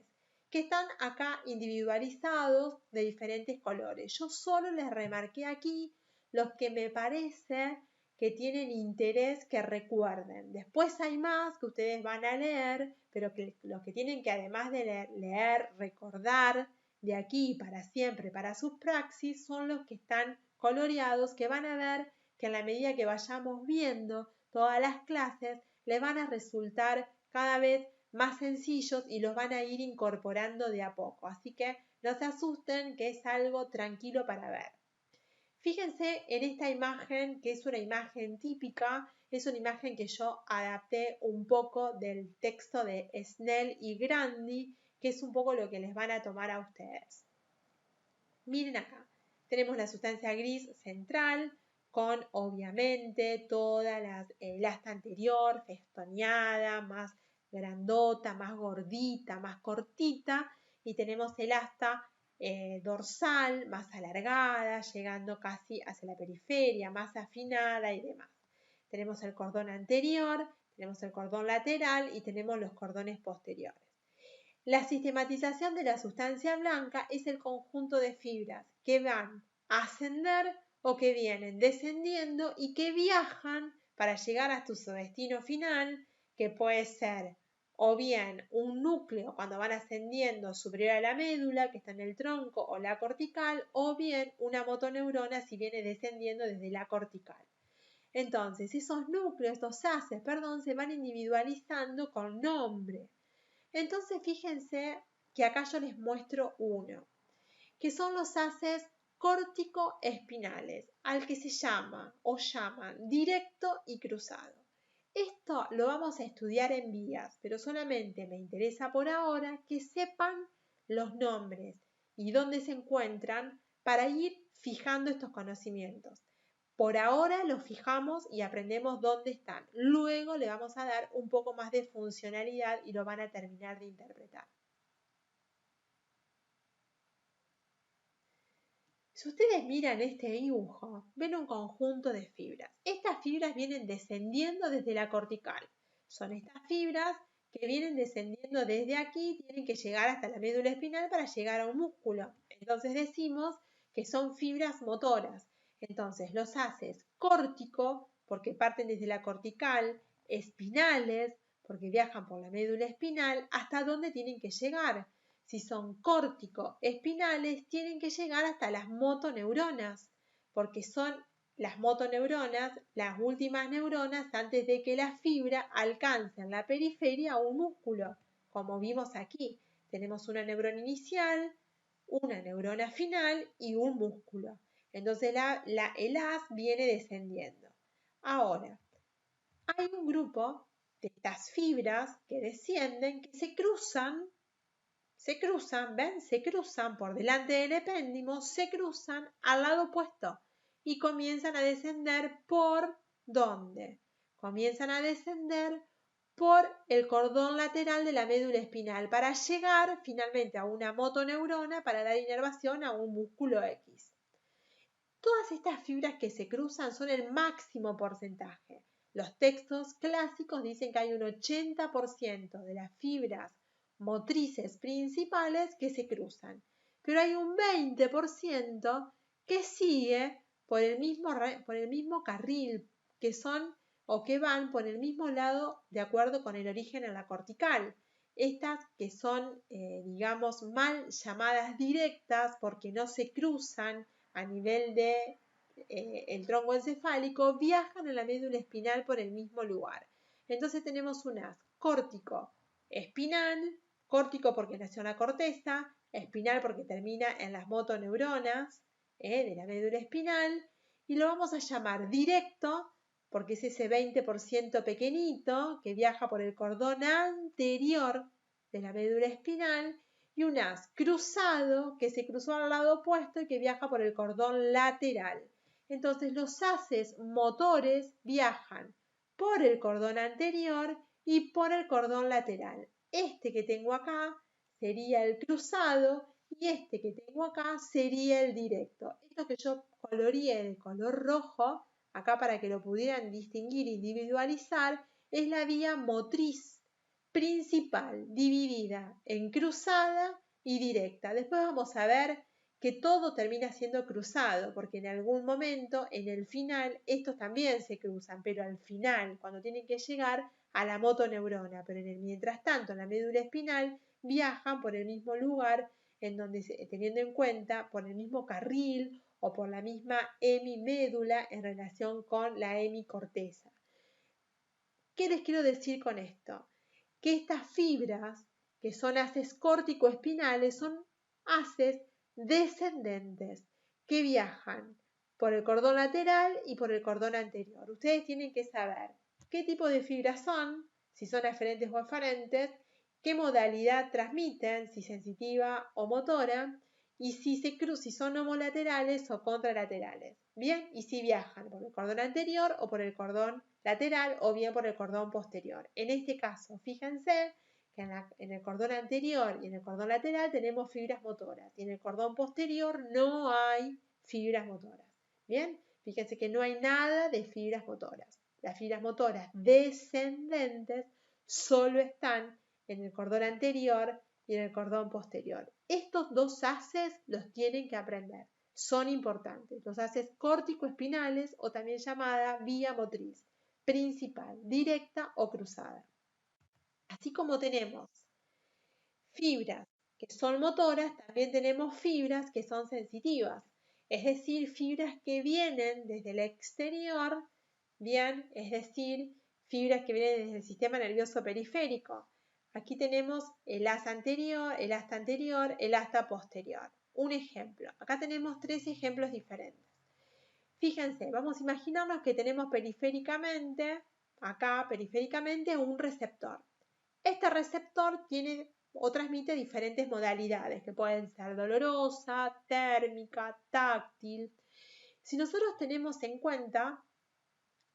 que están acá individualizados de diferentes colores. Yo solo les remarqué aquí los que me parece que tienen interés que recuerden. Después hay más que ustedes van a leer, pero que los que tienen que además de leer, recordar de aquí para siempre, para sus praxis, son los que están coloreados, que van a ver que en la medida que vayamos viendo todas las clases, les van a resultar cada vez más sencillos y los van a ir incorporando de a poco. Así que no se asusten, que es algo tranquilo para ver. Fíjense en esta imagen, que es una imagen típica, es una imagen que yo adapté un poco del texto de Snell y Grandi, que es un poco lo que les van a tomar a ustedes. Miren acá, tenemos la sustancia gris central con obviamente toda el asta anterior festoneada, más grandota, más gordita, más cortita, y tenemos el asta dorsal más alargada, llegando casi hacia la periferia, más afinada y demás. Tenemos el cordón anterior, tenemos el cordón lateral y tenemos los cordones posteriores. La sistematización de la sustancia blanca es el conjunto de fibras que van a ascender o que vienen descendiendo y que viajan para llegar hasta su destino final, que puede ser o bien un núcleo cuando van ascendiendo superior a la médula, que está en el tronco o la cortical, o bien una motoneurona si viene descendiendo desde la cortical. Entonces, esos núcleos, estos haces, se van individualizando con nombre. Entonces, fíjense que acá yo les muestro uno, que son los haces córtico-espinales, al que se llama o llaman directo y cruzado. Esto lo vamos a estudiar en vías, pero solamente me interesa por ahora que sepan los nombres y dónde se encuentran para ir fijando estos conocimientos. Por ahora los fijamos y aprendemos dónde están. Luego le vamos a dar un poco más de funcionalidad y lo van a terminar de interpretar. Si ustedes miran este dibujo, ven un conjunto de fibras. Estas fibras vienen descendiendo desde la cortical. Son estas fibras que vienen descendiendo desde aquí y tienen que llegar hasta la médula espinal para llegar a un músculo. Entonces decimos que son fibras motoras. Entonces los haces córtico, porque parten desde la cortical, espinales, porque viajan por la médula espinal, hasta dónde tienen que llegar. Si son córtico-espinales, tienen que llegar hasta las motoneuronas, porque son las motoneuronas las últimas neuronas antes de que la fibra alcance en la periferia un músculo, como vimos aquí. Tenemos una neurona inicial, una neurona final y un músculo. Entonces el haz viene descendiendo. Ahora, hay un grupo de estas fibras que descienden que se cruzan, ¿ven? Se cruzan por delante del epéndimo, se cruzan al lado opuesto y comienzan a descender ¿por dónde? Comienzan a descender por el cordón lateral de la médula espinal para llegar finalmente a una motoneurona para dar inervación a un músculo X. Todas estas fibras que se cruzan son el máximo porcentaje. Los textos clásicos dicen que hay un 80% de las fibras motrices principales que se cruzan, pero hay un 20% que sigue por el mismo carril, que son o que van por el mismo lado de acuerdo con el origen en la cortical. Estas que son, digamos, mal llamadas directas porque no se cruzan a nivel de el tronco encefálico, viajan a la médula espinal por el mismo lugar. Entonces tenemos un haz córtico espinal, córtico porque nació en la corteza, espinal porque termina en las motoneuronas de la médula espinal, y lo vamos a llamar directo porque es ese 20% pequeñito que viaja por el cordón anterior de la médula espinal, y un haz cruzado que se cruzó al lado opuesto y que viaja por el cordón lateral. Entonces los haces motores viajan por el cordón anterior y por el cordón lateral. Este que tengo acá sería el cruzado y este que tengo acá sería el directo. Esto que yo coloreé de color rojo, acá para que lo pudieran distinguir e individualizar, es la vía motriz principal, dividida en cruzada y directa. Después vamos a ver que todo termina siendo cruzado, porque en algún momento, en el final, estos también se cruzan, pero al final, cuando tienen que llegar a la motoneurona, pero mientras tanto, en la médula espinal, viajan por el mismo lugar, en donde, teniendo en cuenta, por el mismo carril o por la misma hemimédula en relación con la hemicorteza. ¿Qué les quiero decir con esto? Que estas fibras, que son haces córtico-espinales, son haces descendentes que viajan por el cordón lateral y por el cordón anterior. Ustedes tienen que saber qué tipo de fibras son, si son aferentes o aferentes, qué modalidad transmiten, si sensitiva o motora, y si son homolaterales o contralaterales. Bien, y si viajan por el cordón anterior o por el cordón lateral o bien por el cordón posterior. En este caso, fíjense que en el cordón anterior y en el cordón lateral tenemos fibras motoras y en el cordón posterior no hay fibras motoras. Bien, fíjense que no hay nada de fibras motoras. Las fibras motoras descendentes solo están en el cordón anterior y en el cordón posterior. Estos dos haces los tienen que aprender. Son importantes. Los haces córtico-espinales o también llamada vía motriz principal, directa o cruzada. Así como tenemos fibras que son motoras, también tenemos fibras que son sensitivas, es decir, fibras que vienen desde el exterior bien, es decir, fibras que vienen desde el sistema nervioso periférico. Aquí tenemos el asta anterior, el asta posterior. Un ejemplo. Acá tenemos 3 ejemplos diferentes. Fíjense, vamos a imaginarnos que tenemos periféricamente un receptor. Este receptor tiene o transmite diferentes modalidades que pueden ser dolorosa, térmica, táctil. Si nosotros tenemos en cuenta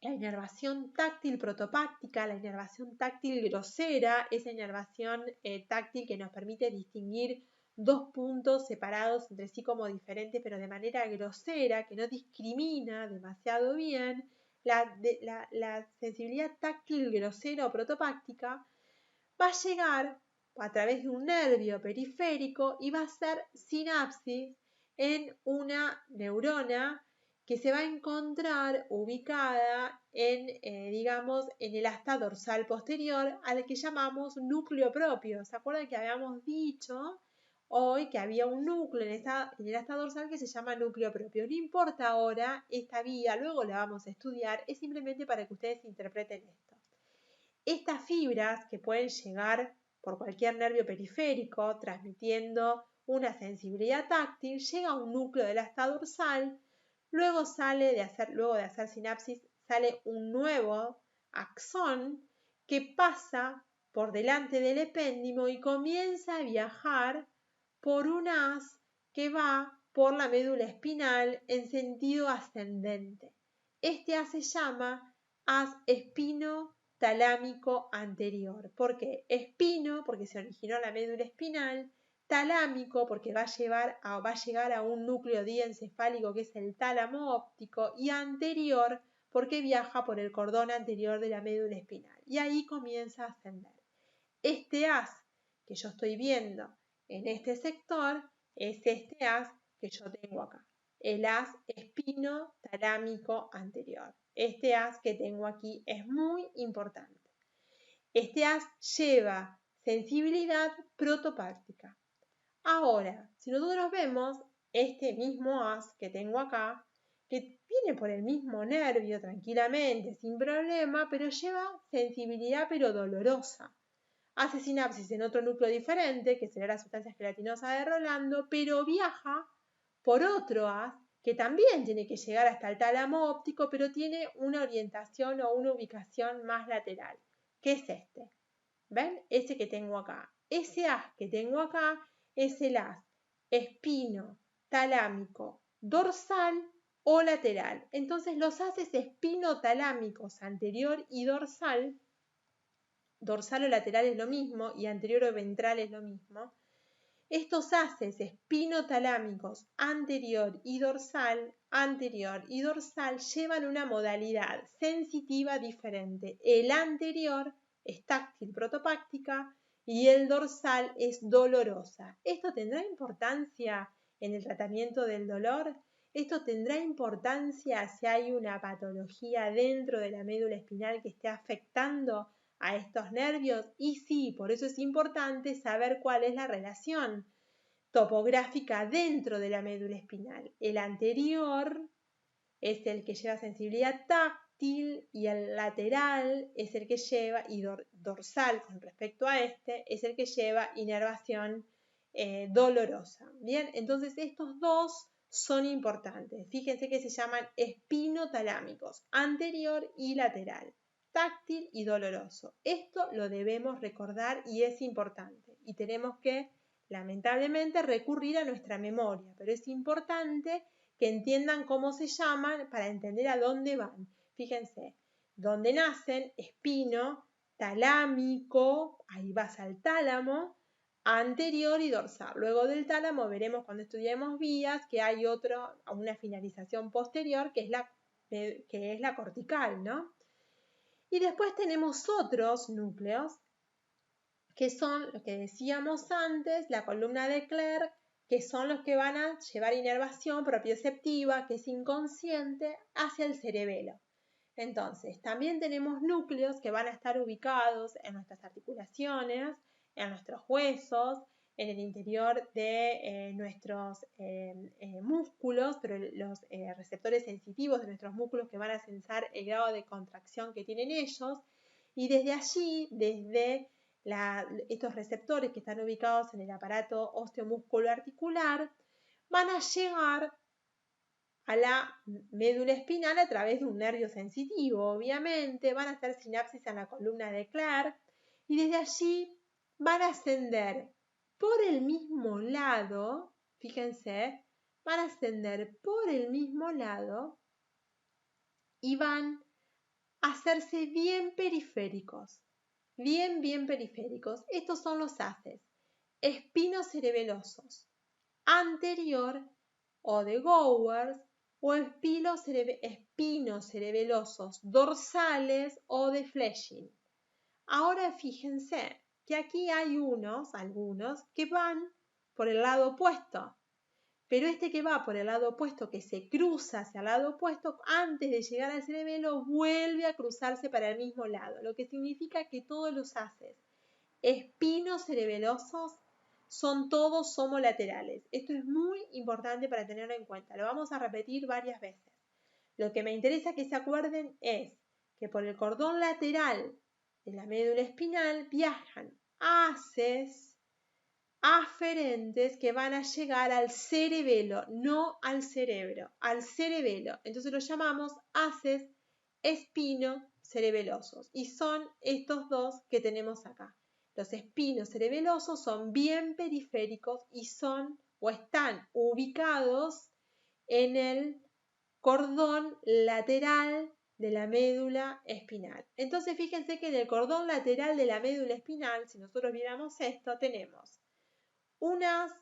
la inervación táctil protopáctica, la inervación táctil grosera, esa inervación táctil que nos permite distinguir 2 puntos separados entre sí como diferentes, pero de manera grosera, que no discrimina demasiado bien, la sensibilidad táctil grosera o protopáctica va a llegar a través de un nervio periférico y va a hacer sinapsis en una neurona que se va a encontrar ubicada en el asta dorsal posterior, al que llamamos núcleo propio. ¿Se acuerdan que habíamos dicho hoy que había un núcleo en el asta dorsal que se llama núcleo propio? No importa ahora esta vía, luego la vamos a estudiar, es simplemente para que ustedes interpreten esto. Estas fibras que pueden llegar por cualquier nervio periférico transmitiendo una sensibilidad táctil, llega a un núcleo del asta dorsal. Luego de hacer sinapsis, sale un nuevo axón que pasa por delante del epéndimo y comienza a viajar por un haz que va por la médula espinal en sentido ascendente. Este haz se llama haz espino-talámico anterior. ¿Por qué? Espino, porque se originó la médula espinal. Talámico, porque va a llegar a un núcleo diencefálico que es el tálamo óptico, y anterior, porque viaja por el cordón anterior de la médula espinal. Y ahí comienza a ascender. Este haz que yo estoy viendo en este sector es este haz que yo tengo acá, el haz espino-talámico anterior. Este haz que tengo aquí es muy importante. Este haz lleva sensibilidad protopáctica. Ahora, si nosotros vemos este mismo haz que tengo acá, que viene por el mismo nervio tranquilamente, sin problema, pero lleva sensibilidad pero dolorosa. Hace sinapsis en otro núcleo diferente, que será la sustancia gelatinosa de Rolando, pero viaja por otro haz que también tiene que llegar hasta el tálamo óptico, pero tiene una orientación o una ubicación más lateral, que es este. ¿Ven? Ese que tengo acá. Ese haz que tengo acá es el haz espino, talámico, dorsal o lateral. Entonces los haces espinotalámicos anterior y dorsal o lateral es lo mismo y anterior o ventral es lo mismo. Estos haces espinotalámicos anterior y dorsal llevan una modalidad sensitiva diferente. El anterior es táctil protopáctica y el dorsal es dolorosa. ¿Esto tendrá importancia en el tratamiento del dolor? ¿Esto tendrá importancia si hay una patología dentro de la médula espinal que esté afectando a estos nervios? Y sí, por eso es importante saber cuál es la relación topográfica dentro de la médula espinal. El anterior es el que lleva sensibilidad táctil y el lateral es el que lleva, y dorsal con respecto a este, es el que lleva inervación dolorosa. Bien, entonces estos dos son importantes. Fíjense que se llaman espinotalámicos, anterior y lateral, táctil y doloroso. Esto lo debemos recordar y es importante. Y tenemos que, lamentablemente, recurrir a nuestra memoria, pero es importante que entiendan cómo se llaman para entender a dónde van. Fíjense, donde nacen, espino, talámico, ahí vas al tálamo, anterior y dorsal. Luego del tálamo veremos cuando estudiemos vías que hay una finalización posterior que es la cortical, ¿no? Y después tenemos otros núcleos que son los que decíamos antes, la columna de Clerc, que son los que van a llevar inervación propioceptiva, que es inconsciente, hacia el cerebelo. Entonces, también tenemos núcleos que van a estar ubicados en nuestras articulaciones, en nuestros huesos, en el interior de nuestros músculos, pero los receptores sensitivos de nuestros músculos que van a sensar el grado de contracción que tienen ellos, y desde allí, desde estos receptores que están ubicados en el aparato osteomúsculo articular, van a llegar a la médula espinal a través de un nervio sensitivo, obviamente, van a hacer sinapsis en la columna de Clark y desde allí van a ascender por el mismo lado, fíjense, van a ascender por el mismo lado y van a hacerse bien periféricos, bien periféricos. Estos son los haces espinocerebelosos, anterior o de Gowers, o espinocerebelosos dorsales o de Fletching. Ahora fíjense que aquí hay algunos que van por el lado opuesto, pero este que va por el lado opuesto, que se cruza hacia el lado opuesto, antes de llegar al cerebelo vuelve a cruzarse para el mismo lado, lo que significa que todos los haces espinocerebelosos son todos homolaterales. Esto es muy importante para tenerlo en cuenta. Lo vamos a repetir varias veces. Lo que me interesa que se acuerden es que por el cordón lateral de la médula espinal viajan haces aferentes que van a llegar al cerebelo, no al cerebro, al cerebelo. Entonces los llamamos haces espinocerebelosos y son estos dos que tenemos acá. Los espinocerebelosos son bien periféricos y son o están ubicados en el cordón lateral de la médula espinal. Entonces fíjense que en el cordón lateral de la médula espinal, si nosotros viéramos esto, tenemos unas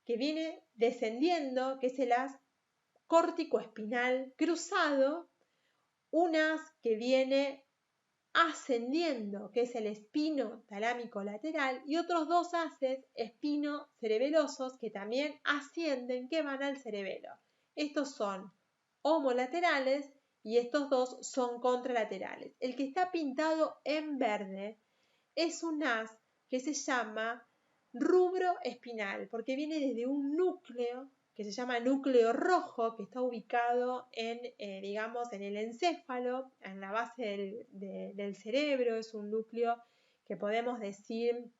que viene descendiendo, que es el haz córtico-espinal cruzado, unas que viene ascendiendo, que es el espino talámico lateral, y otros dos haces espinocerebelosos que también ascienden, que van al cerebelo. Estos son homolaterales y estos dos son contralaterales. El que está pintado en verde es un haz que se llama rubro espinal, porque viene desde un núcleo que se llama núcleo rojo, que está ubicado digamos, en el encéfalo, en la base del cerebro. Es un núcleo que podemos decir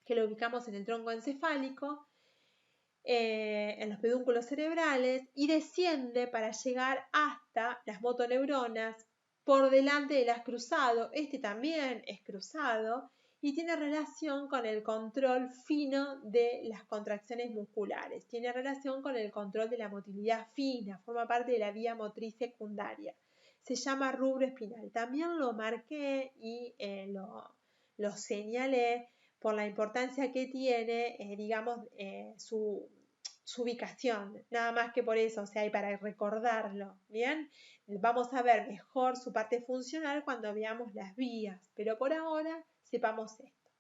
que lo ubicamos en el tronco encefálico, en los pedúnculos cerebrales, y desciende para llegar hasta las motoneuronas por delante del haz cruzado. Este también es cruzado y tiene relación con el control fino de las contracciones musculares, tiene relación con el control de la motilidad fina, forma parte de la vía motriz secundaria. Se llama rubro espinal. También lo marqué y lo señalé por la importancia que tiene, digamos, su ubicación, nada más que por eso, o sea, y para recordarlo, ¿bien? Vamos a ver mejor su parte funcional cuando veamos las vías, pero por ahora sepamos esto.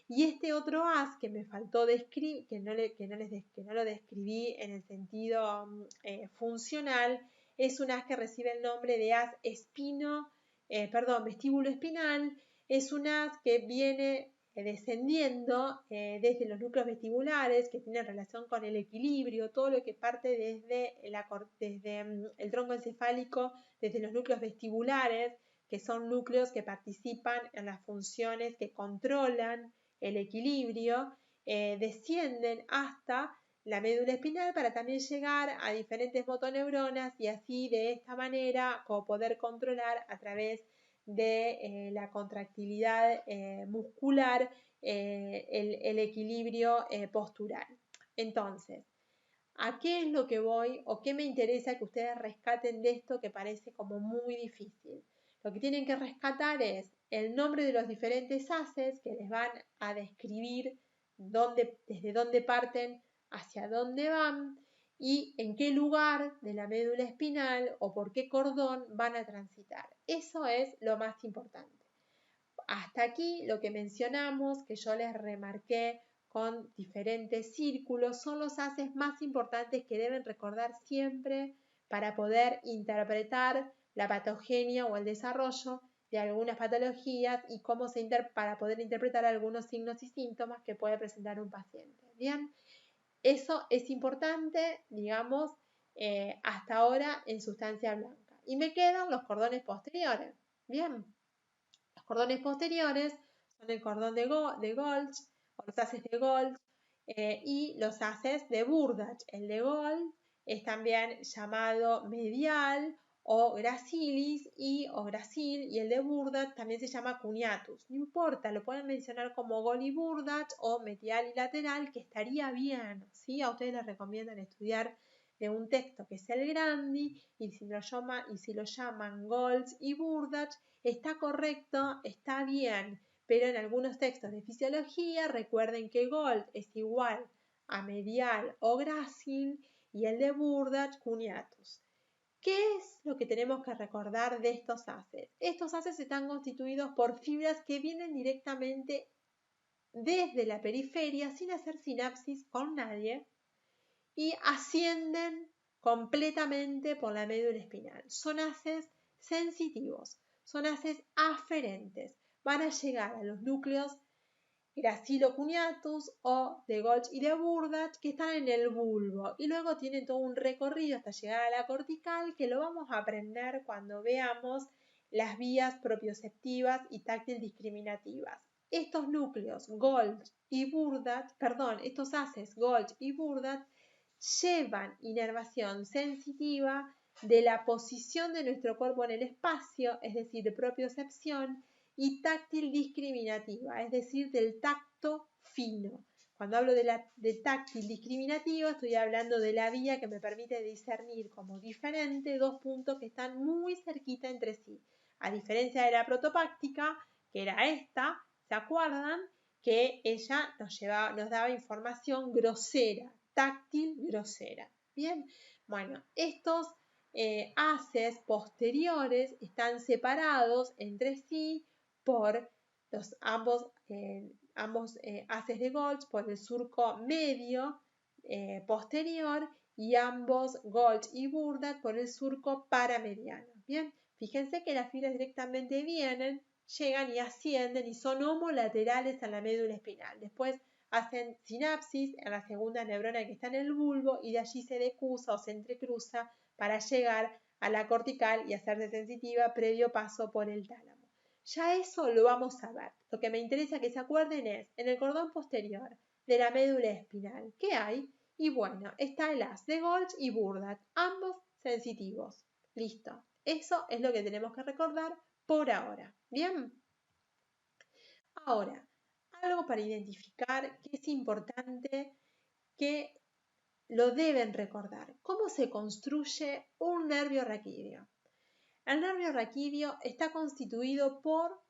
Y este otro haz que me faltó describir, que no lo describí en el sentido funcional, es un haz que recibe el nombre de haz vestíbulo espinal. Es un haz que viene descendiendo desde los núcleos vestibulares, que tienen relación con el equilibrio, todo lo que parte desde el tronco encefálico, desde los núcleos vestibulares, que son núcleos que participan en las funciones que controlan el equilibrio, descienden hasta la médula espinal para también llegar a diferentes motoneuronas y así de esta manera poder controlar a través de la contractilidad muscular el equilibrio postural. Entonces, ¿a qué es lo que voy o qué me interesa que ustedes rescaten de esto que parece como muy difícil? Lo que tienen que rescatar es el nombre de los diferentes haces que les van a describir desde dónde parten, hacia dónde van y en qué lugar de la médula espinal o por qué cordón van a transitar. Eso es lo más importante. Hasta aquí lo que mencionamos, que yo les remarqué con diferentes círculos, son los haces más importantes que deben recordar siempre para poder interpretar la patogenia o el desarrollo de algunas patologías y cómo para poder interpretar algunos signos y síntomas que puede presentar un paciente. Bien, eso es importante, digamos, hasta ahora en sustancia blanca. Y me quedan los cordones posteriores. Bien, los cordones posteriores son el cordón de Golgi o los haces de Golgi y los haces de Burdach. El de Golgi es también llamado medial o gracilis o gracil, y el de Burdach también se llama cuneatus. No importa, lo pueden mencionar como Golgi y Burdach o medial y lateral, que estaría bien, ¿sí? A ustedes les recomiendan estudiar de un texto que es el Grandi, y si lo llaman Golgi y Burdach, está correcto, está bien, pero en algunos textos de fisiología recuerden que Golgi es igual a medial o gracil y el de Burdach cuneatus. ¿Qué es lo que tenemos que recordar de estos haces? Estos haces están constituidos por fibras que vienen directamente desde la periferia sin hacer sinapsis con nadie y ascienden completamente por la médula espinal. Son haces sensitivos, son haces aferentes, van a llegar a los núcleos gracilocuneatus o de Golgi y de Burdach que están en el bulbo y luego tienen todo un recorrido hasta llegar a la cortical, que lo vamos a aprender cuando veamos las vías propioceptivas y táctil discriminativas. Estos núcleos estos haces Golgi y Burdach llevan inervación sensitiva de la posición de nuestro cuerpo en el espacio, es decir, de propiocepción, y táctil discriminativa, es decir, del tacto fino. Cuando hablo de táctil discriminativa, estoy hablando de la vía que me permite discernir como diferente dos puntos que están muy cerquita entre sí. A diferencia de la protopáctica, que era esta, ¿se acuerdan? Que ella nos daba información grosera, táctil grosera. Bien, bueno, estos haces posteriores están separados entre sí por ambos haces de Golgi, por el surco medio posterior, y ambos Golgi y Burdach por el surco paramediano. Bien, fíjense que las fibras directamente llegan y ascienden y son homolaterales a la médula espinal. Después hacen sinapsis en la segunda neurona que está en el bulbo y de allí se decusa o se entrecruza para llegar a la cortical y hacerse sensitiva previo paso por el tálamo. Ya eso lo vamos a ver. Lo que me interesa que se acuerden es, en el cordón posterior de la médula espinal, ¿qué hay? Y bueno, está el haz de Golgi y Burdach, ambos sensitivos. Listo. Eso es lo que tenemos que recordar por ahora. ¿Bien? Ahora, algo para identificar que es importante, que lo deben recordar. ¿Cómo se construye un nervio raquídeo? El nervio raquídeo está constituido por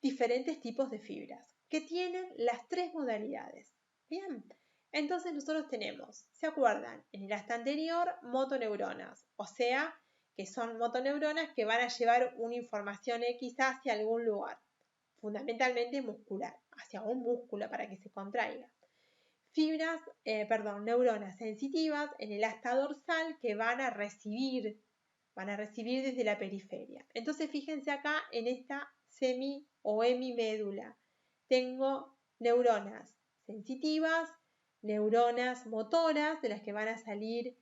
diferentes tipos de fibras que tienen las tres modalidades. Bien, entonces nosotros tenemos, ¿se acuerdan? En el asta anterior, motoneuronas, o sea, que son motoneuronas que van a llevar una información X hacia algún lugar, fundamentalmente muscular, hacia un músculo para que se contraiga. Neuronas sensitivas en el asta dorsal que van a recibir desde la periferia. Entonces fíjense acá en esta semi o hemimédula. Tengo neuronas sensitivas, neuronas motoras de las que van a salir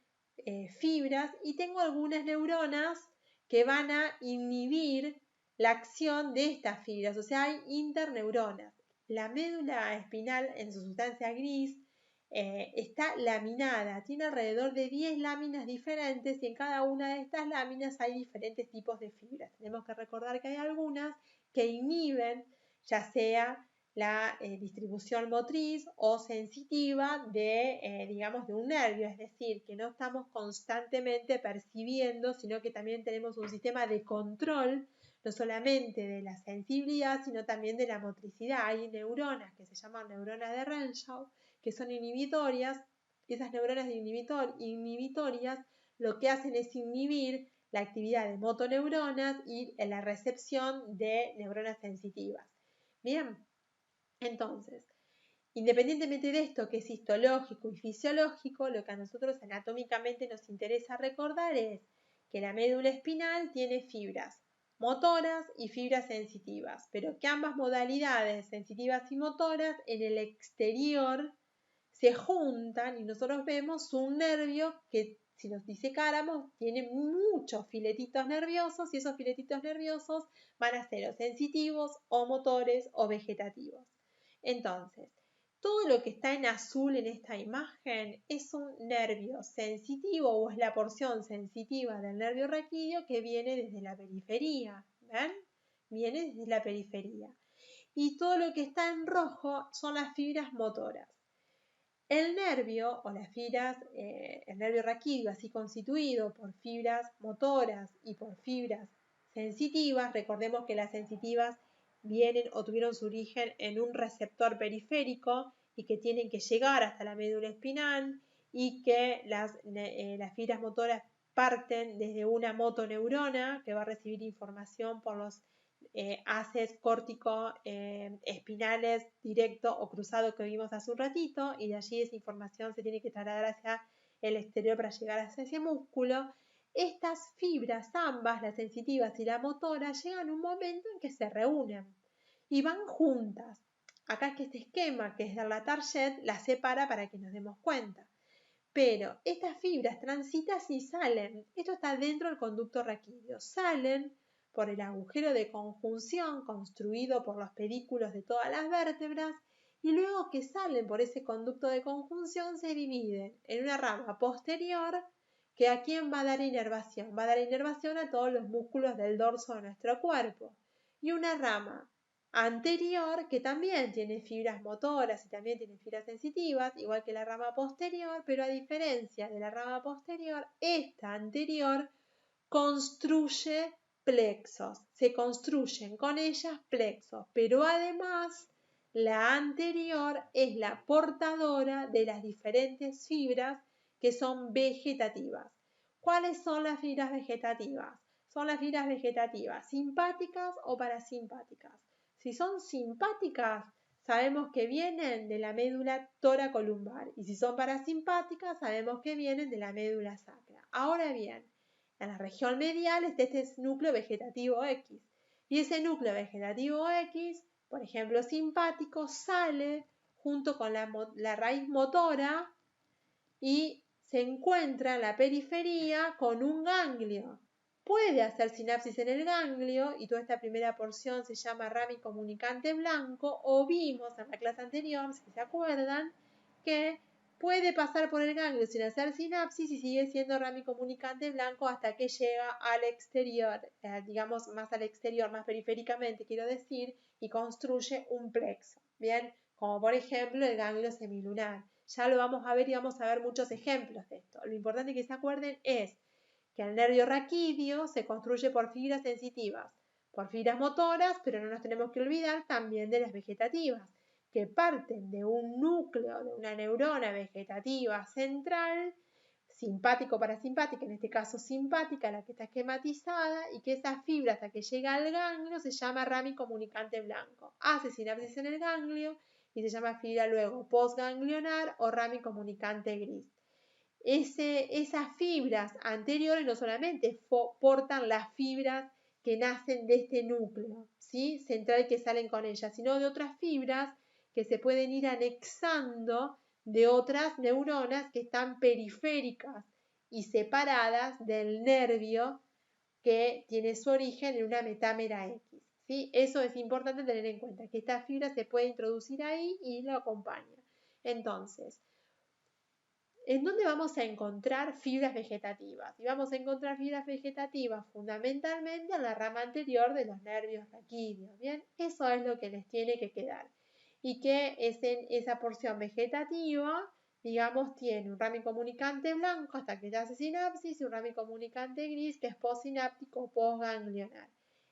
fibras, y tengo algunas neuronas que van a inhibir la acción de estas fibras, o sea, hay interneuronas. La médula espinal en su sustancia gris está laminada, tiene alrededor de 10 láminas diferentes y en cada una de estas láminas hay diferentes tipos de fibras. Tenemos que recordar que hay algunas que inhiben ya sea la distribución motriz o sensitiva de un nervio, es decir, que no estamos constantemente percibiendo, sino que también tenemos un sistema de control, no solamente de la sensibilidad, sino también de la motricidad. Hay neuronas que se llaman neuronas de Renshaw, que son inhibitorias. Esas neuronas inhibitorias lo que hacen es inhibir la actividad de motoneuronas y la recepción de neuronas sensitivas. Bien, entonces, independientemente de esto que es histológico y fisiológico, lo que a nosotros anatómicamente nos interesa recordar es que la médula espinal tiene fibras motoras y fibras sensitivas, pero que ambas modalidades, sensitivas y motoras, en el exterior se juntan y nosotros vemos un nervio que, si nos disecáramos, tiene muchos filetitos nerviosos y esos filetitos nerviosos van a ser o sensitivos o motores o vegetativos. Entonces, todo lo que está en azul en esta imagen es un nervio sensitivo o es la porción sensitiva del nervio raquídeo que viene desde la periferia. ¿Ven? Viene desde la periferia. Y todo lo que está en rojo son las fibras motoras. El nervio o las fibras, el nervio raquídeo así constituido por fibras motoras y por fibras sensitivas, recordemos que las sensitivas vienen o tuvieron su origen en un receptor periférico y que tienen que llegar hasta la médula espinal y que las fibras motoras parten desde una motoneurona que va a recibir información por los haces córtico espinales directo o cruzado que vimos hace un ratito y de allí esa información se tiene que trasladar hacia el exterior para llegar hacia ese músculo. Estas fibras, ambas, las sensitivas y la motora, llegan a un momento en que se reúnen y van juntas. Acá es que este esquema, que es de la Target, las separa para que nos demos cuenta. Pero estas fibras transitan y salen. Esto está dentro del conducto raquídeo. Salen por el agujero de conjunción construido por los pedículos de todas las vértebras y luego que salen por ese conducto de conjunción se dividen en una rama posterior que a quién va a dar inervación. Va a dar inervación a todos los músculos del dorso de nuestro cuerpo. Y una rama anterior que también tiene fibras motoras y también tiene fibras sensitivas, igual que la rama posterior, pero a diferencia de la rama posterior, esta anterior construye plexos, se construyen con ellas plexos, pero además la anterior es la portadora de las diferentes fibras que son vegetativas. ¿Cuáles son las fibras vegetativas? Son las fibras vegetativas simpáticas o parasimpáticas. Si son simpáticas, sabemos que vienen de la médula toracolumbar y si son parasimpáticas, sabemos que vienen de la médula sacra. Ahora bien, en la región medial está este núcleo vegetativo X. Y ese núcleo vegetativo X, por ejemplo simpático, sale junto con la raíz motora y se encuentra en la periferia con un ganglio. Puede hacer sinapsis en el ganglio y toda esta primera porción se llama rami comunicante blanco, o vimos en la clase anterior, si se acuerdan, que puede pasar por el ganglio sin hacer sinapsis y sigue siendo rami comunicante blanco hasta que llega al exterior, digamos más al exterior, más periféricamente quiero decir, y construye un plexo, ¿bien? Como por ejemplo el ganglio semilunar. Ya lo vamos a ver y vamos a ver muchos ejemplos de esto. Lo importante que se acuerden es que el nervio raquídeo se construye por fibras sensitivas, por fibras motoras, pero no nos tenemos que olvidar también de las vegetativas, que parten de un núcleo, de una neurona vegetativa central, simpático parasimpática, en este caso simpática, la que está esquematizada, y que esa fibra hasta que llega al ganglio se llama rami comunicante blanco. Hace sinapsis en el ganglio y se llama fibra luego postganglionar o rami comunicante gris. Esas fibras anteriores no solamente portan las fibras que nacen de este núcleo, ¿sí? Central que salen con ellas, sino de otras fibras que se pueden ir anexando de otras neuronas que están periféricas y separadas del nervio que tiene su origen en una metámera X. ¿Sí? Eso es importante tener en cuenta, que esta fibra se puede introducir ahí y lo acompaña. Entonces, ¿en dónde vamos a encontrar fibras vegetativas? Y vamos a encontrar fibras vegetativas fundamentalmente en la rama anterior de los nervios raquídeos. ¿Bien? Eso es lo que les tiene que quedar. Y que es en esa porción vegetativa, digamos, tiene un rami comunicante blanco hasta que se hace sinapsis y un rami comunicante gris que es postsináptico o postganglionar.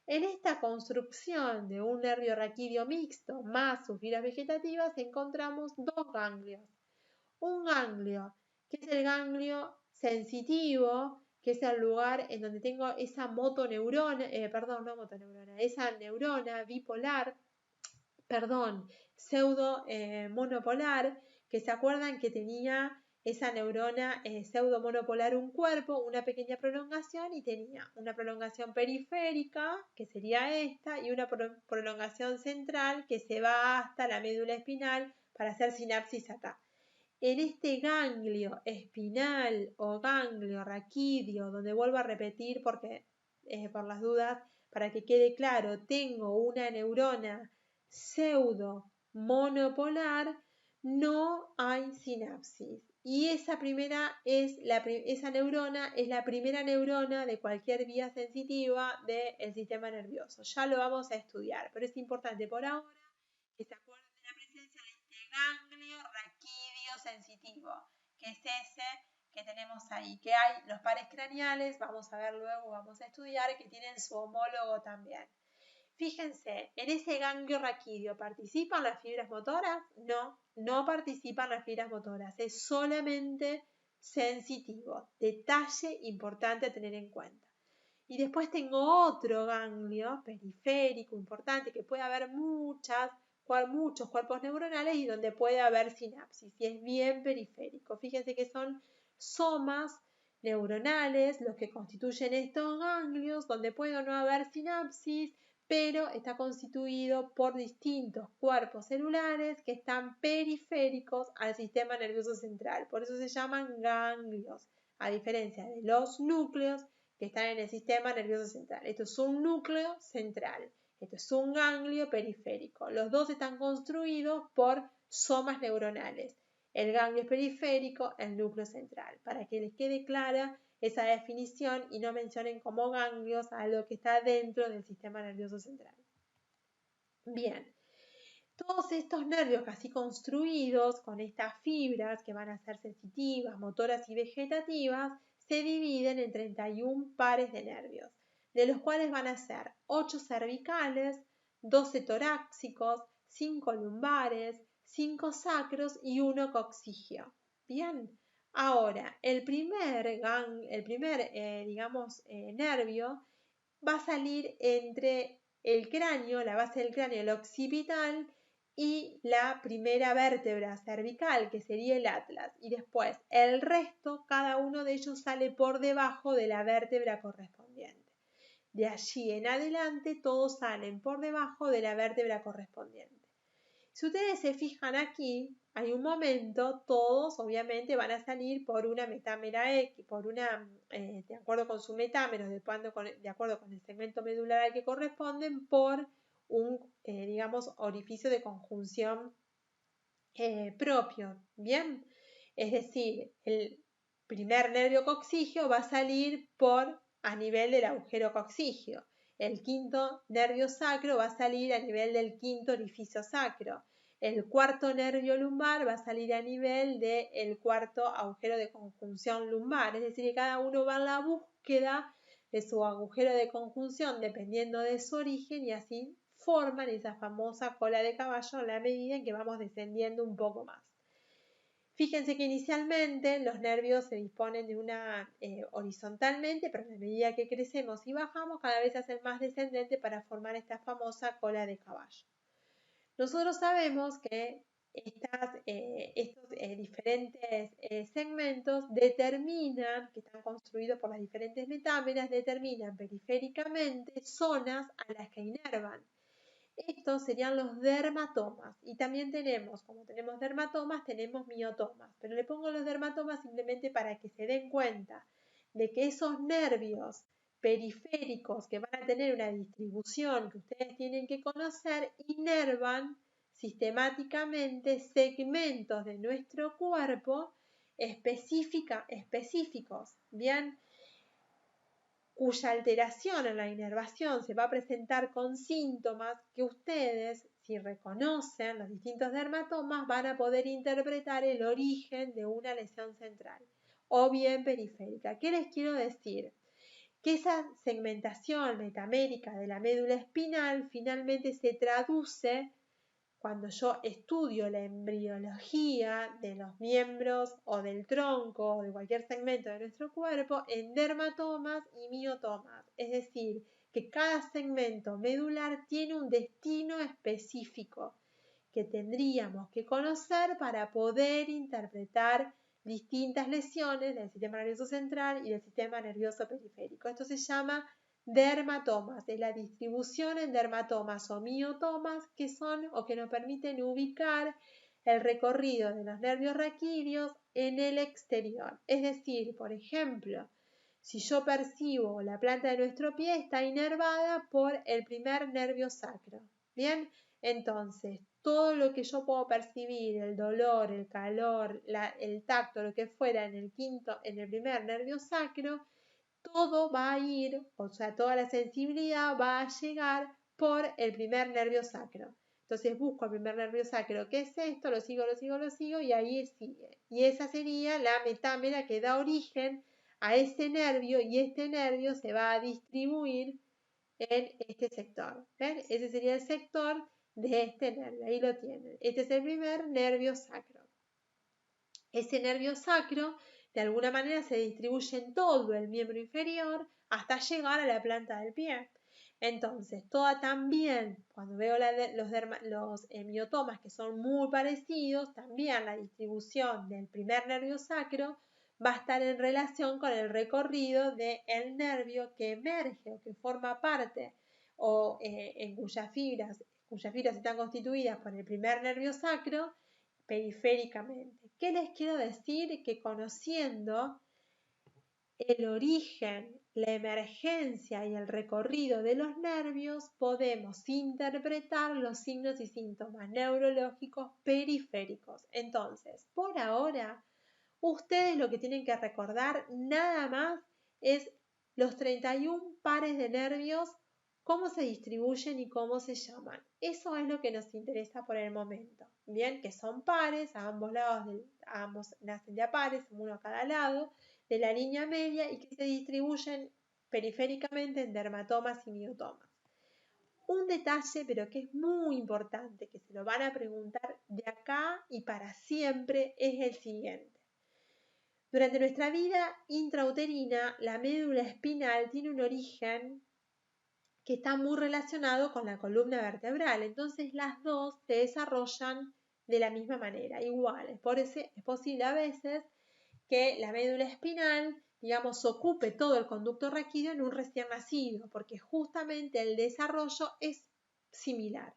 En esta construcción de un nervio raquídeo mixto más sus fibras vegetativas encontramos dos ganglios. Un ganglio que es el ganglio sensitivo, que es el lugar en donde tengo esa motoneurona, esa neurona bipolar, pseudo monopolar, que se acuerdan que tenía esa neurona pseudomonopolar un cuerpo, una pequeña prolongación y tenía una prolongación periférica, que sería esta, y una prolongación central que se va hasta la médula espinal para hacer sinapsis acá. En este ganglio espinal o ganglio raquídeo, donde vuelvo a repetir porque por las dudas, para que quede claro, tengo una neurona pseudo monopolar, no hay sinapsis. Y esa neurona es la primera neurona de cualquier vía sensitiva del sistema nervioso. Ya lo vamos a estudiar, pero es importante por ahora que se acuerden de la presencia de este ganglio raquídeo sensitivo, que es ese que tenemos ahí, que hay los pares craneales, vamos a ver luego, vamos a estudiar, que tienen su homólogo también. Fíjense, en ese ganglio raquídeo, ¿participan las fibras motoras? No, no participan las fibras motoras, es solamente sensitivo. Detalle importante a tener en cuenta. Y después tengo otro ganglio periférico importante, que puede haber muchos cuerpos neuronales y donde puede haber sinapsis, y es bien periférico. Fíjense que son somas neuronales los que constituyen estos ganglios, donde puede o no haber sinapsis, pero está constituido por distintos cuerpos celulares que están periféricos al sistema nervioso central. Por eso se llaman ganglios, a diferencia de los núcleos que están en el sistema nervioso central. Esto es un núcleo central, esto es un ganglio periférico. Los dos están construidos por somas neuronales. El ganglio es periférico, el núcleo central, para que les quede clara esa definición y no mencionen como ganglios algo que está dentro del sistema nervioso central. Bien, todos estos nervios así construidos con estas fibras que van a ser sensitivas, motoras y vegetativas, se dividen en 31 pares de nervios, de los cuales van a ser 8 cervicales, 12 torácicos, 5 lumbares, 5 sacros y 1 coxígeo. Bien, ahora el primer nervio va a salir entre el cráneo, la base del cráneo, el occipital, y la primera vértebra cervical, que sería el atlas, y después el resto, cada uno de ellos sale por debajo de la vértebra correspondiente. De allí en adelante todos salen por debajo de la vértebra correspondiente. Si ustedes se fijan aquí, hay un momento, todos obviamente van a salir por una metámera X, de acuerdo con su metámero, de acuerdo con el segmento medular al que corresponden, por un, orificio de conjunción propio, ¿bien? Es decir, el primer nervio coxígeo va a salir a nivel del agujero coxígeo. El quinto nervio sacro va a salir a nivel del quinto orificio sacro. El cuarto nervio lumbar va a salir a nivel del cuarto agujero de conjunción lumbar. Es decir, que cada uno va en la búsqueda de su agujero de conjunción dependiendo de su origen y así forman esa famosa cola de caballo a la medida en que vamos descendiendo un poco más. Fíjense que inicialmente los nervios se disponen de horizontalmente, pero a medida que crecemos y bajamos cada vez se hacen más descendentes para formar esta famosa cola de caballo. Nosotros sabemos que estos diferentes segmentos que están construidos por las diferentes metámeras, determinan periféricamente zonas a las que inervan. Estos serían los dermatomas y también como tenemos dermatomas, tenemos miotomas, pero le pongo los dermatomas simplemente para que se den cuenta de que esos nervios periféricos que van a tener una distribución que ustedes tienen que conocer, inervan sistemáticamente segmentos de nuestro cuerpo específicos, ¿bien? Cuya alteración en la inervación se va a presentar con síntomas que ustedes, si reconocen los distintos dermatomas, van a poder interpretar el origen de una lesión central o bien periférica. ¿Qué les quiero decir? Que esa segmentación metamérica de la médula espinal finalmente se traduce cuando yo estudio la embriología de los miembros o del tronco o de cualquier segmento de nuestro cuerpo en dermatomas y miotomas. Es decir, que cada segmento medular tiene un destino específico que tendríamos que conocer para poder interpretar distintas lesiones del sistema nervioso central y del sistema nervioso periférico. Esto se llama dermatomas, es la distribución en dermatomas o miotomas que son o que nos permiten ubicar el recorrido de los nervios raquídeos en el exterior. Es decir, por ejemplo, si yo percibo la planta de nuestro pie está inervada por el primer nervio sacro. Bien, entonces todo lo que yo puedo percibir, el dolor, el calor, el tacto, lo que fuera en el primer nervio sacro, todo va a ir, o sea, toda la sensibilidad va a llegar por el primer nervio sacro. Entonces busco el primer nervio sacro, ¿qué es esto? Lo sigo y ahí sigue. Y esa sería la metámera que da origen a ese nervio y este nervio se va a distribuir en este sector. ¿Ven? Ese sería el sector de este nervio. Ahí lo tienen. Este es el primer nervio sacro. Ese nervio sacro de alguna manera se distribuye en todo el miembro inferior hasta llegar a la planta del pie. Entonces, también, cuando veo los miotomas que son muy parecidos, también la distribución del primer nervio sacro va a estar en relación con el recorrido del nervio que emerge o que forma parte o en cuyas fibras están constituidas por el primer nervio sacro periféricamente. ¿Qué les quiero decir? Que conociendo el origen, la emergencia y el recorrido de los nervios, podemos interpretar los signos y síntomas neurológicos periféricos. Entonces, por ahora, ustedes lo que tienen que recordar nada más es los 31 pares de nervios, cómo se distribuyen y cómo se llaman. Eso es lo que nos interesa por el momento. Bien, que son pares, a ambos nacen de a pares, uno a cada lado de la línea media y que se distribuyen periféricamente en dermatomas y miotomas. Un detalle, pero que es muy importante, que se lo van a preguntar de acá y para siempre, es el siguiente. Durante nuestra vida intrauterina, la médula espinal tiene un origen que está muy relacionado con la columna vertebral. Entonces las dos se desarrollan de la misma manera, iguales. Por eso es posible a veces que la médula espinal, digamos, ocupe todo el conducto raquídeo en un recién nacido, porque justamente el desarrollo es similar.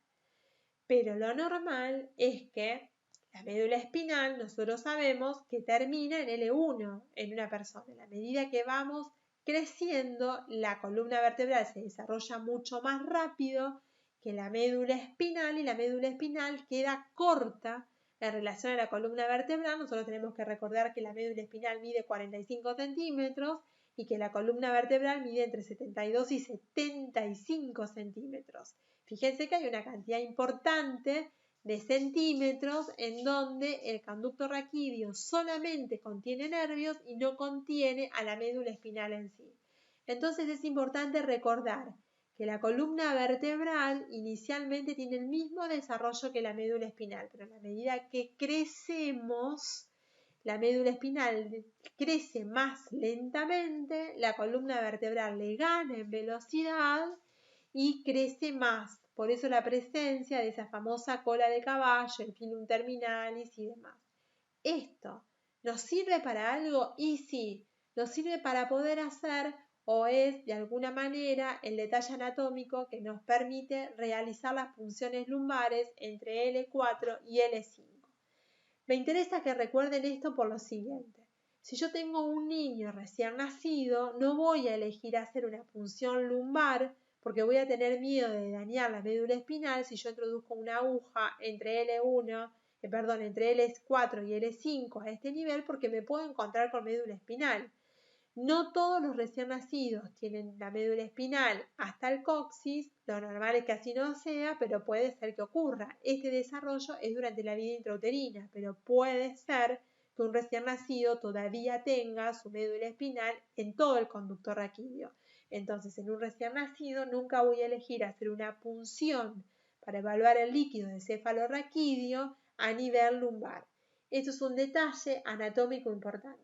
Pero lo normal es que la médula espinal, nosotros sabemos que termina en L1 en una persona. A medida que vamos creciendo, la columna vertebral se desarrolla mucho más rápido que la médula espinal y la médula espinal queda corta en relación a la columna vertebral. Nosotros tenemos que recordar que la médula espinal mide 45 centímetros y que la columna vertebral mide entre 72 y 75 centímetros. Fíjense que hay una cantidad importante de centímetros en donde el conducto raquídeo solamente contiene nervios y no contiene a la médula espinal en sí. Entonces es importante recordar que la columna vertebral inicialmente tiene el mismo desarrollo que la médula espinal, pero a la medida que crecemos, la médula espinal crece más lentamente, la columna vertebral le gana en velocidad y crece más. Por eso la presencia de esa famosa cola de caballo, el filum terminalis y demás. ¿Esto nos sirve para algo? Y sí, nos sirve para poder hacer o es de alguna manera el detalle anatómico que nos permite realizar las funciones lumbares entre L4 y L5. Me interesa que recuerden esto por lo siguiente. Si yo tengo un niño recién nacido, no voy a elegir hacer una punción lumbar porque voy a tener miedo de dañar la médula espinal si yo introduzco una aguja entre entre L4 y L5 a este nivel porque me puedo encontrar con médula espinal. No todos los recién nacidos tienen la médula espinal hasta el coxis, lo normal es que así no sea, pero puede ser que ocurra. Este desarrollo es durante la vida intrauterina, pero puede ser que un recién nacido todavía tenga su médula espinal en todo el conducto raquídeo. Entonces, en un recién nacido nunca voy a elegir hacer una punción para evaluar el líquido de cefalorraquídeo a nivel lumbar. Esto es un detalle anatómico importante.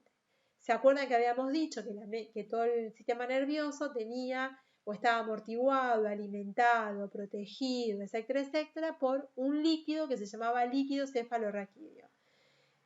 ¿Se acuerdan que habíamos dicho que todo el sistema nervioso tenía o estaba amortiguado, alimentado, protegido, etcétera, etcétera, por un líquido que se llamaba líquido cefalorraquídeo?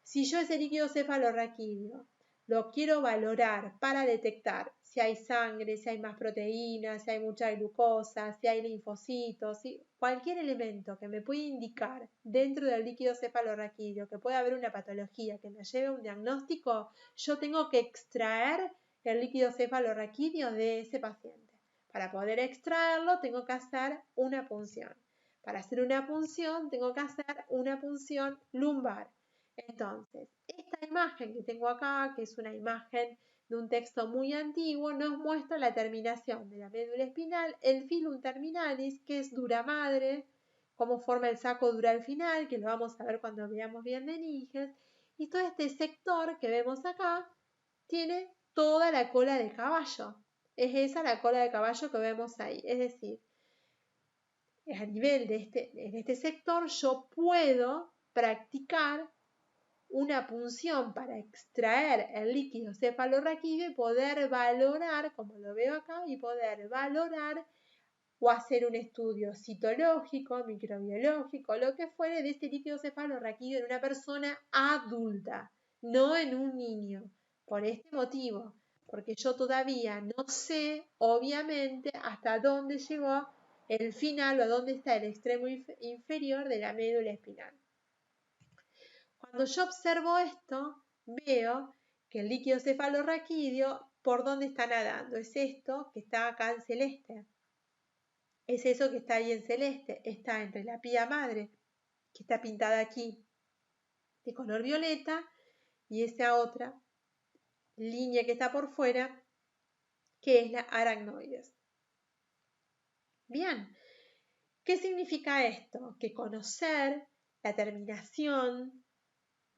Si yo ese líquido cefalorraquídeo lo quiero valorar para detectar si hay sangre, si hay más proteínas, si hay mucha glucosa, si hay linfocitos, cualquier elemento que me pueda indicar dentro del líquido cefalorraquídeo que pueda haber una patología que me lleve a un diagnóstico, yo tengo que extraer el líquido cefalorraquídeo de ese paciente. Para poder extraerlo tengo que hacer una punción. Para hacer una punción tengo que hacer una punción lumbar. Entonces, esta imagen que tengo acá, que es una imagen de un texto muy antiguo, nos muestra la terminación de la médula espinal, el filum terminalis, que es dura madre, cómo forma el saco dural final, que lo vamos a ver cuando veamos bien Meninges, y todo este sector que vemos acá tiene toda la cola de caballo. Es esa la cola de caballo que vemos ahí. Es decir, a nivel de este sector yo puedo practicar una punción para extraer el líquido cefalorraquídeo y poder valorar, como lo veo acá, y poder valorar o hacer un estudio citológico, microbiológico, lo que fuere de este líquido cefalorraquídeo en una persona adulta, no en un niño. Por este motivo, porque yo todavía no sé, obviamente, hasta dónde llegó el final o dónde está el extremo inferior de la médula espinal. Cuando yo observo esto, veo que el líquido cefalorraquídeo, ¿por dónde está nadando? Es esto que está acá en celeste. Es eso que está ahí en celeste. Está entre la pía madre, que está pintada aquí de color violeta, y esa otra línea que está por fuera, que es la aracnoides. Bien, ¿qué significa esto? Que conocer la terminación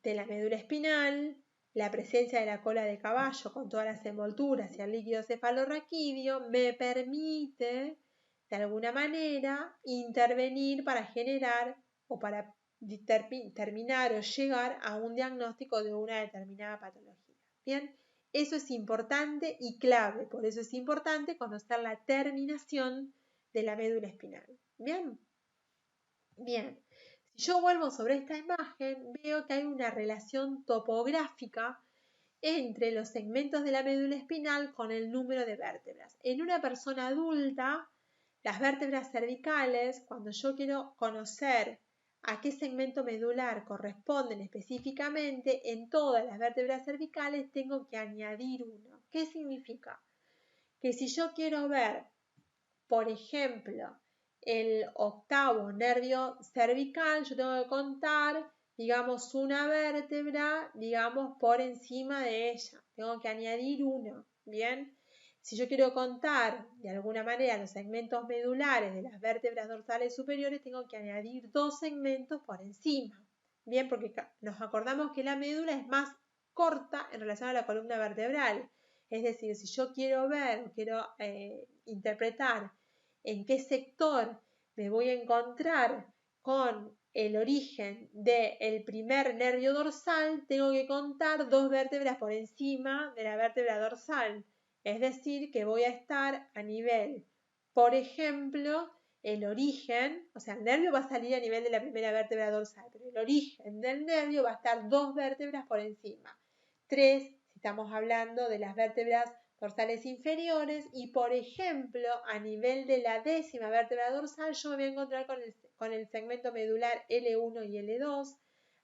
de la médula espinal, la presencia de la cola de caballo con todas las envolturas y el líquido cefalorraquídeo me permite de alguna manera intervenir para generar o para terminar o llegar a un diagnóstico de una determinada patología. Bien, eso es importante y clave, por eso es importante conocer la terminación de la médula espinal. Bien, bien. Si yo vuelvo sobre esta imagen, veo que hay una relación topográfica entre los segmentos de la médula espinal con el número de vértebras. En una persona adulta, las vértebras cervicales, cuando yo quiero conocer a qué segmento medular corresponden específicamente, en todas las vértebras cervicales tengo que añadir uno. ¿Qué significa? Que si yo quiero ver, por ejemplo, el octavo nervio cervical, yo tengo que contar, digamos, una vértebra, digamos, por encima de ella. Tengo que añadir uno, ¿bien? Si yo quiero contar, de alguna manera, los segmentos medulares de las vértebras dorsales superiores, tengo que añadir 2 segmentos por encima, ¿bien? Porque nos acordamos que la médula es más corta en relación a la columna vertebral. Es decir, si yo quiero ver, quiero interpretar en qué sector me voy a encontrar con el origen del primer nervio dorsal, tengo que contar 2 vértebras por encima de la vértebra dorsal. Es decir, que voy a estar a nivel, por ejemplo, el origen, o sea, el nervio va a salir a nivel de la primera vértebra dorsal, pero el origen del nervio va a estar 2 vértebras por encima. 3, si estamos hablando de las vértebras dorsales inferiores, y por ejemplo a nivel de la décima vértebra dorsal yo me voy a encontrar con el segmento medular L1 y L2,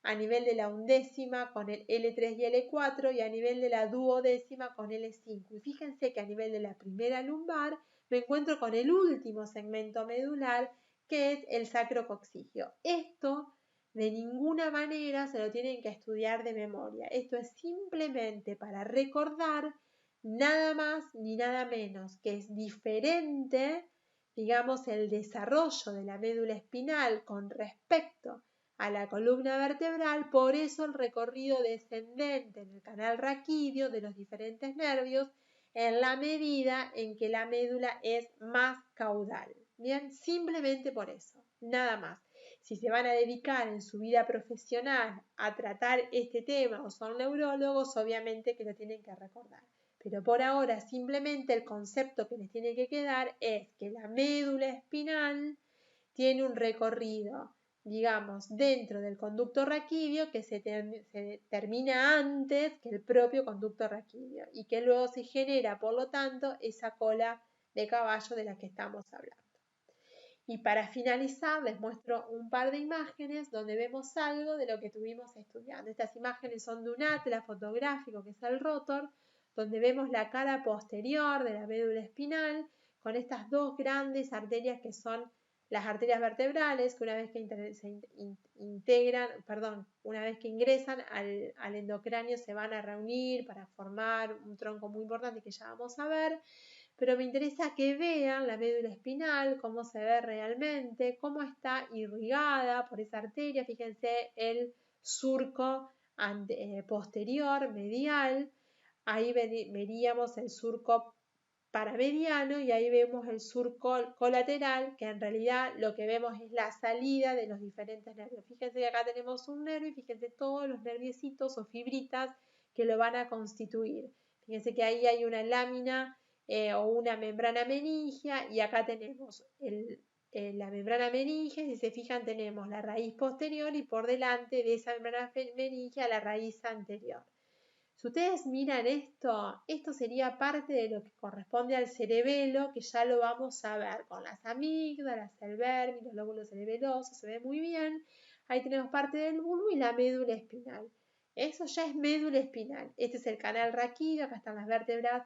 a nivel de la undécima con el L3 y L4 y a nivel de la duodécima con L5. Y fíjense que a nivel de la primera lumbar me encuentro con el último segmento medular, que es el sacrococcigio. Esto de ninguna manera se lo tienen que estudiar de memoria. Esto es simplemente para recordar nada más ni nada menos que es diferente, digamos, el desarrollo de la médula espinal con respecto a la columna vertebral, por eso el recorrido descendente en el canal raquídeo de los diferentes nervios en la medida en que la médula es más caudal. Bien, simplemente por eso, nada más. Si se van a dedicar en su vida profesional a tratar este tema o son neurólogos, obviamente que lo tienen que recordar. Pero por ahora simplemente el concepto que les tiene que quedar es que la médula espinal tiene un recorrido digamos, dentro del conducto raquídeo que se termina antes que el propio conducto raquídeo y que luego se genera, por lo tanto, esa cola de caballo de la que estamos hablando. Y para finalizar les muestro un par de imágenes donde vemos algo de lo que estuvimos estudiando. Estas imágenes son de un atlas fotográfico que es el rotor, donde vemos la cara posterior de la médula espinal con estas dos grandes arterias que son las arterias vertebrales, que una vez que una vez que ingresan al endocráneo se van a reunir para formar un tronco muy importante que ya vamos a ver. Pero me interesa que vean la médula espinal, cómo se ve realmente, cómo está irrigada por esa arteria. Fíjense el surco posterior, medial. Ahí veríamos el surco paramediano y ahí vemos el surco colateral, que en realidad lo que vemos es la salida de los diferentes nervios. Fíjense que acá tenemos un nervio y fíjense todos los nerviecitos o fibritas que lo van a constituir. Fíjense que ahí hay una lámina o una membrana meningia y acá tenemos la membrana meningia. Si se fijan tenemos la raíz posterior y por delante de esa membrana meningia la raíz anterior. Si ustedes miran esto sería parte de lo que corresponde al cerebelo, que ya lo vamos a ver con las amígdalas, el vermi, los lóbulos cerebelosos, se ve muy bien. Ahí tenemos parte del bulbo y la médula espinal. Eso ya es médula espinal. Este es el canal raquídeo, acá están las vértebras,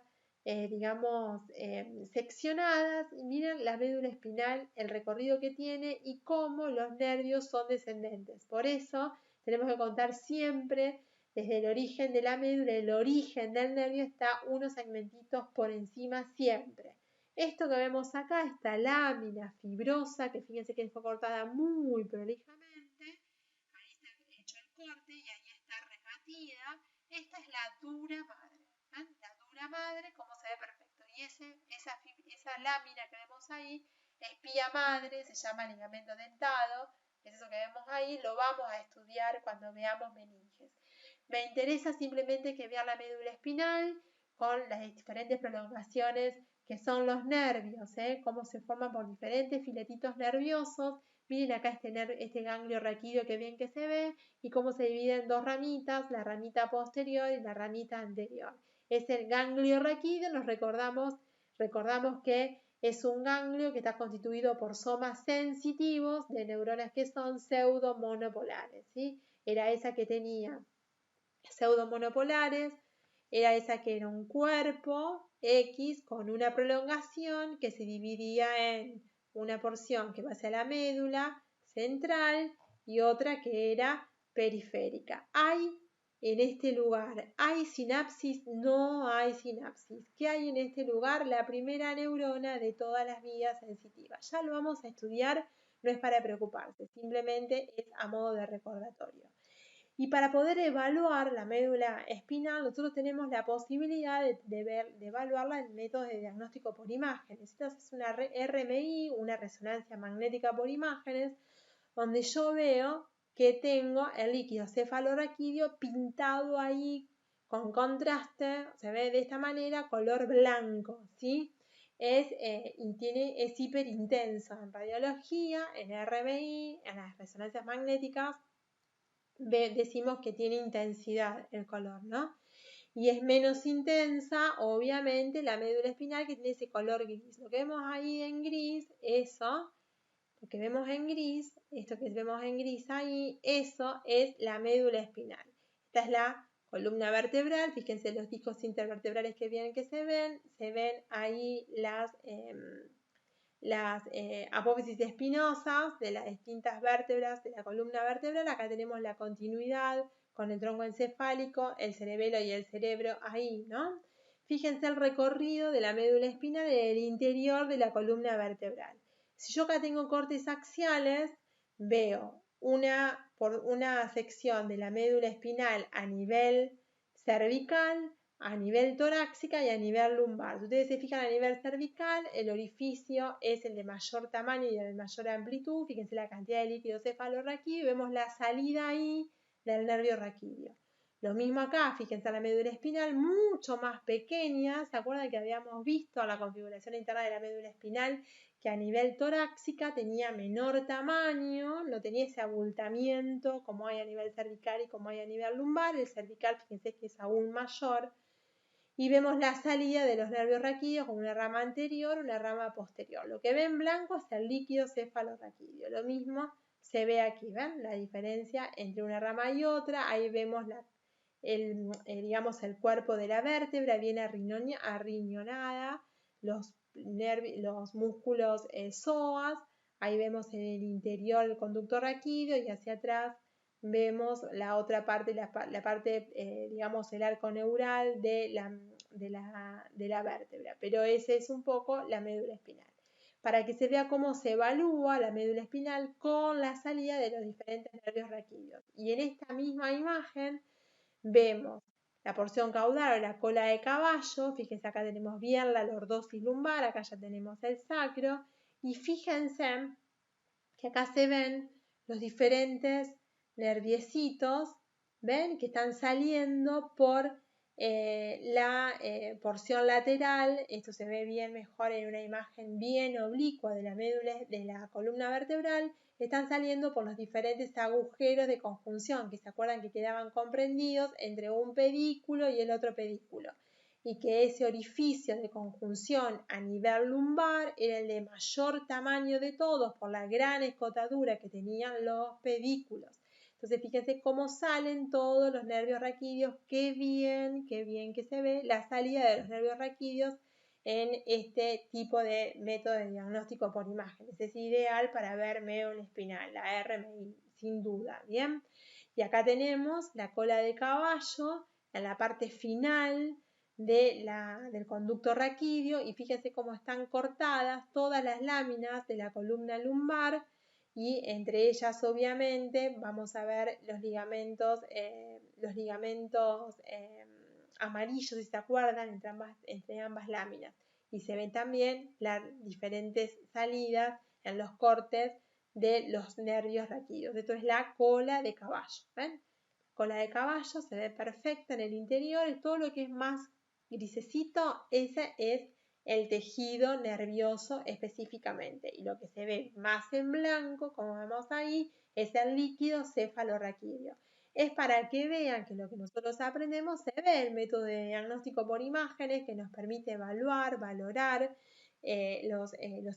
seccionadas. Y miren la médula espinal, el recorrido que tiene y cómo los nervios son descendentes. Por eso tenemos que contar siempre desde el origen de la médula, el origen del nervio, está unos segmentitos por encima siempre. Esto que vemos acá, esta lámina fibrosa, que fíjense que fue cortada muy prolijamente, ahí está hecho el corte y ahí está rebatida. Esta es la dura madre. La dura madre, como se ve perfecto. Y esa lámina que vemos ahí es pía madre, se llama ligamento dentado. Es eso que vemos ahí, lo vamos a estudiar cuando veamos meninges. Me interesa simplemente que vean la médula espinal con las diferentes prolongaciones que son los nervios, cómo se forman por diferentes filetitos nerviosos. Miren acá este ganglio raquídeo que bien que se ve y cómo se divide en dos ramitas, la ramita posterior y la ramita anterior. Es el ganglio raquídeo, recordamos que es un ganglio que está constituido por somas sensitivos de neuronas que son pseudomonopolares, ¿sí? Era esa que tenía pseudomonopolares, era esa que era un cuerpo X con una prolongación que se dividía en una porción que va hacia la médula central y otra que era periférica. ¿Hay en este lugar? ¿Hay sinapsis? No hay sinapsis. ¿Qué hay en este lugar? La primera neurona de todas las vías sensitivas. Ya lo vamos a estudiar, no es para preocuparse, simplemente es a modo de recordatorio. Y para poder evaluar la médula espinal, nosotros tenemos la posibilidad de evaluarla en métodos de diagnóstico por imágenes. Esta es una RMI, una resonancia magnética por imágenes, donde yo veo que tengo el líquido cefalorraquídeo pintado ahí con contraste, se ve de esta manera, color blanco, ¿sí? Es hiper intenso en radiología, en RMI, en las resonancias magnéticas. Decimos que tiene intensidad el color, ¿no? Y es menos intensa, obviamente, la médula espinal que tiene ese color gris. Lo que vemos ahí en gris, lo que vemos en gris, esto que vemos en gris ahí, eso es la médula espinal. Esta es la columna vertebral, fíjense los discos intervertebrales que bien que se ven ahí las apófisis espinosas de las distintas vértebras de la columna vertebral. Acá tenemos la continuidad con el tronco encefálico, el cerebelo y el cerebro ahí, ¿no? Fíjense el recorrido de la médula espinal en el interior de la columna vertebral. Si yo acá tengo cortes axiales, veo por una sección de la médula espinal a nivel cervical, a nivel torácica y a nivel lumbar. Si ustedes se fijan a nivel cervical, el orificio es el de mayor tamaño y de mayor amplitud. Fíjense la cantidad de líquido cefalorraquídeo y vemos la salida ahí del nervio raquídeo. Lo mismo acá, fíjense la médula espinal, mucho más pequeña. ¿Se acuerdan que habíamos visto la configuración interna de la médula espinal? Que a nivel torácica tenía menor tamaño, no tenía ese abultamiento como hay a nivel cervical y como hay a nivel lumbar. El cervical, fíjense que es aún mayor. Y vemos la salida de los nervios raquídeos con una rama anterior, una rama posterior. Lo que ven en blanco es el líquido cefalorraquídeo. Lo mismo se ve aquí, ¿ven? La diferencia entre una rama y otra. Ahí vemos digamos, el cuerpo de la vértebra bien arriñonada, los músculos psoas. Ahí vemos en el interior el conducto raquídeo y hacia atrás vemos la otra parte, la parte, digamos, el arco neural de la vértebra. Pero ese es un poco la médula espinal. Para que se vea cómo se evalúa la médula espinal con la salida de los diferentes nervios raquídeos. Y en esta misma imagen vemos la porción caudal o la cola de caballo. Fíjense, acá tenemos bien la lordosis lumbar, acá ya tenemos el sacro. Y fíjense que acá se ven los diferentes nerviecitos, ¿ven? Que están saliendo por la porción lateral. Esto se ve bien mejor en una imagen bien oblicua de la médula, de la columna vertebral. Están saliendo por los diferentes agujeros de conjunción, que se acuerdan que quedaban comprendidos entre un pedículo y el otro pedículo, y que ese orificio de conjunción a nivel lumbar era el de mayor tamaño de todos por la gran escotadura que tenían los pedículos. Entonces fíjense cómo salen todos los nervios raquídeos. Qué bien que se ve la salida de los nervios raquídeos en este tipo de método de diagnóstico por imágenes. Es ideal para ver médula espinal, la RMI, sin duda, ¿bien? Y acá tenemos la cola de caballo en la parte final del conducto raquídeo, y fíjense cómo están cortadas todas las láminas de la columna lumbar, y entre ellas obviamente vamos a ver los ligamentos amarillos, si se acuerdan, entre ambas láminas, y se ven también las diferentes salidas en los cortes de los nervios raquídeos. Esto es la cola de caballo, ¿ven? Cola de caballo se ve perfecta en el interior, y todo lo que es más grisecito, ese es el tejido nervioso específicamente, y lo que se ve más en blanco, como vemos ahí, es el líquido cefalorraquídeo. Es para que vean que lo que nosotros aprendemos se ve el método de diagnóstico por imágenes, que nos permite evaluar, valorar los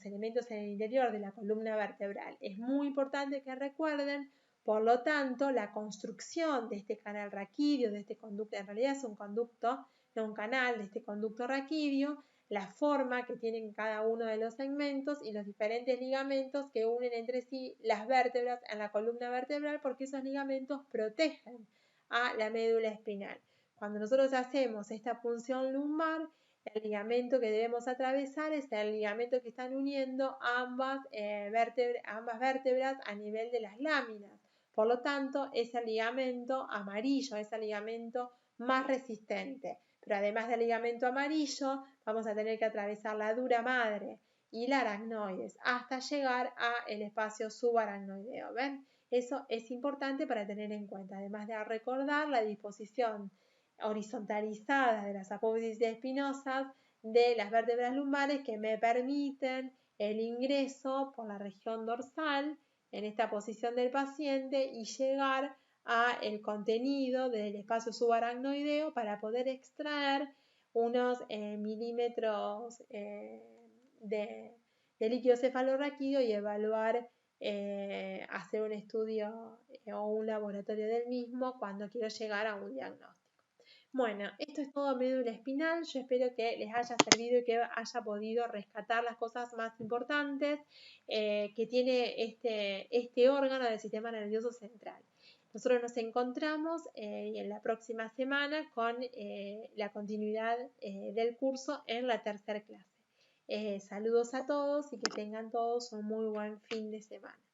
elementos en el interior de la columna vertebral. Es muy importante que recuerden, por lo tanto, la construcción de este canal raquídeo, de este conducto, en realidad es un conducto, no un canal, de este conducto raquídeo, la forma que tienen cada uno de los segmentos y los diferentes ligamentos que unen entre sí las vértebras en la columna vertebral, porque esos ligamentos protegen a la médula espinal. Cuando nosotros hacemos esta punción lumbar, el ligamento que debemos atravesar es el ligamento que están uniendo ambas vértebras a nivel de las láminas. Por lo tanto, es el ligamento amarillo, es el ligamento más resistente. Pero además del ligamento amarillo, vamos a tener que atravesar la dura madre y la aracnoides hasta llegar al espacio subaracnoideo. ¿Ven? Eso es importante para tener en cuenta, además de recordar la disposición horizontalizada de las apófisis espinosas de las vértebras lumbares, que me permiten el ingreso por la región dorsal en esta posición del paciente y llegar a el contenido del espacio subaracnoideo para poder extraer unos milímetros de líquido cefalorraquídeo y evaluar, hacer un estudio o un laboratorio del mismo cuando quiero llegar a un diagnóstico. Bueno, esto es todo médula espinal. Yo espero que les haya servido y que haya podido rescatar las cosas más importantes que tiene este órgano del sistema nervioso central. Nosotros nos encontramos en la próxima semana con la continuidad del curso en la tercera clase. Saludos a todos y que tengan todos un muy buen fin de semana.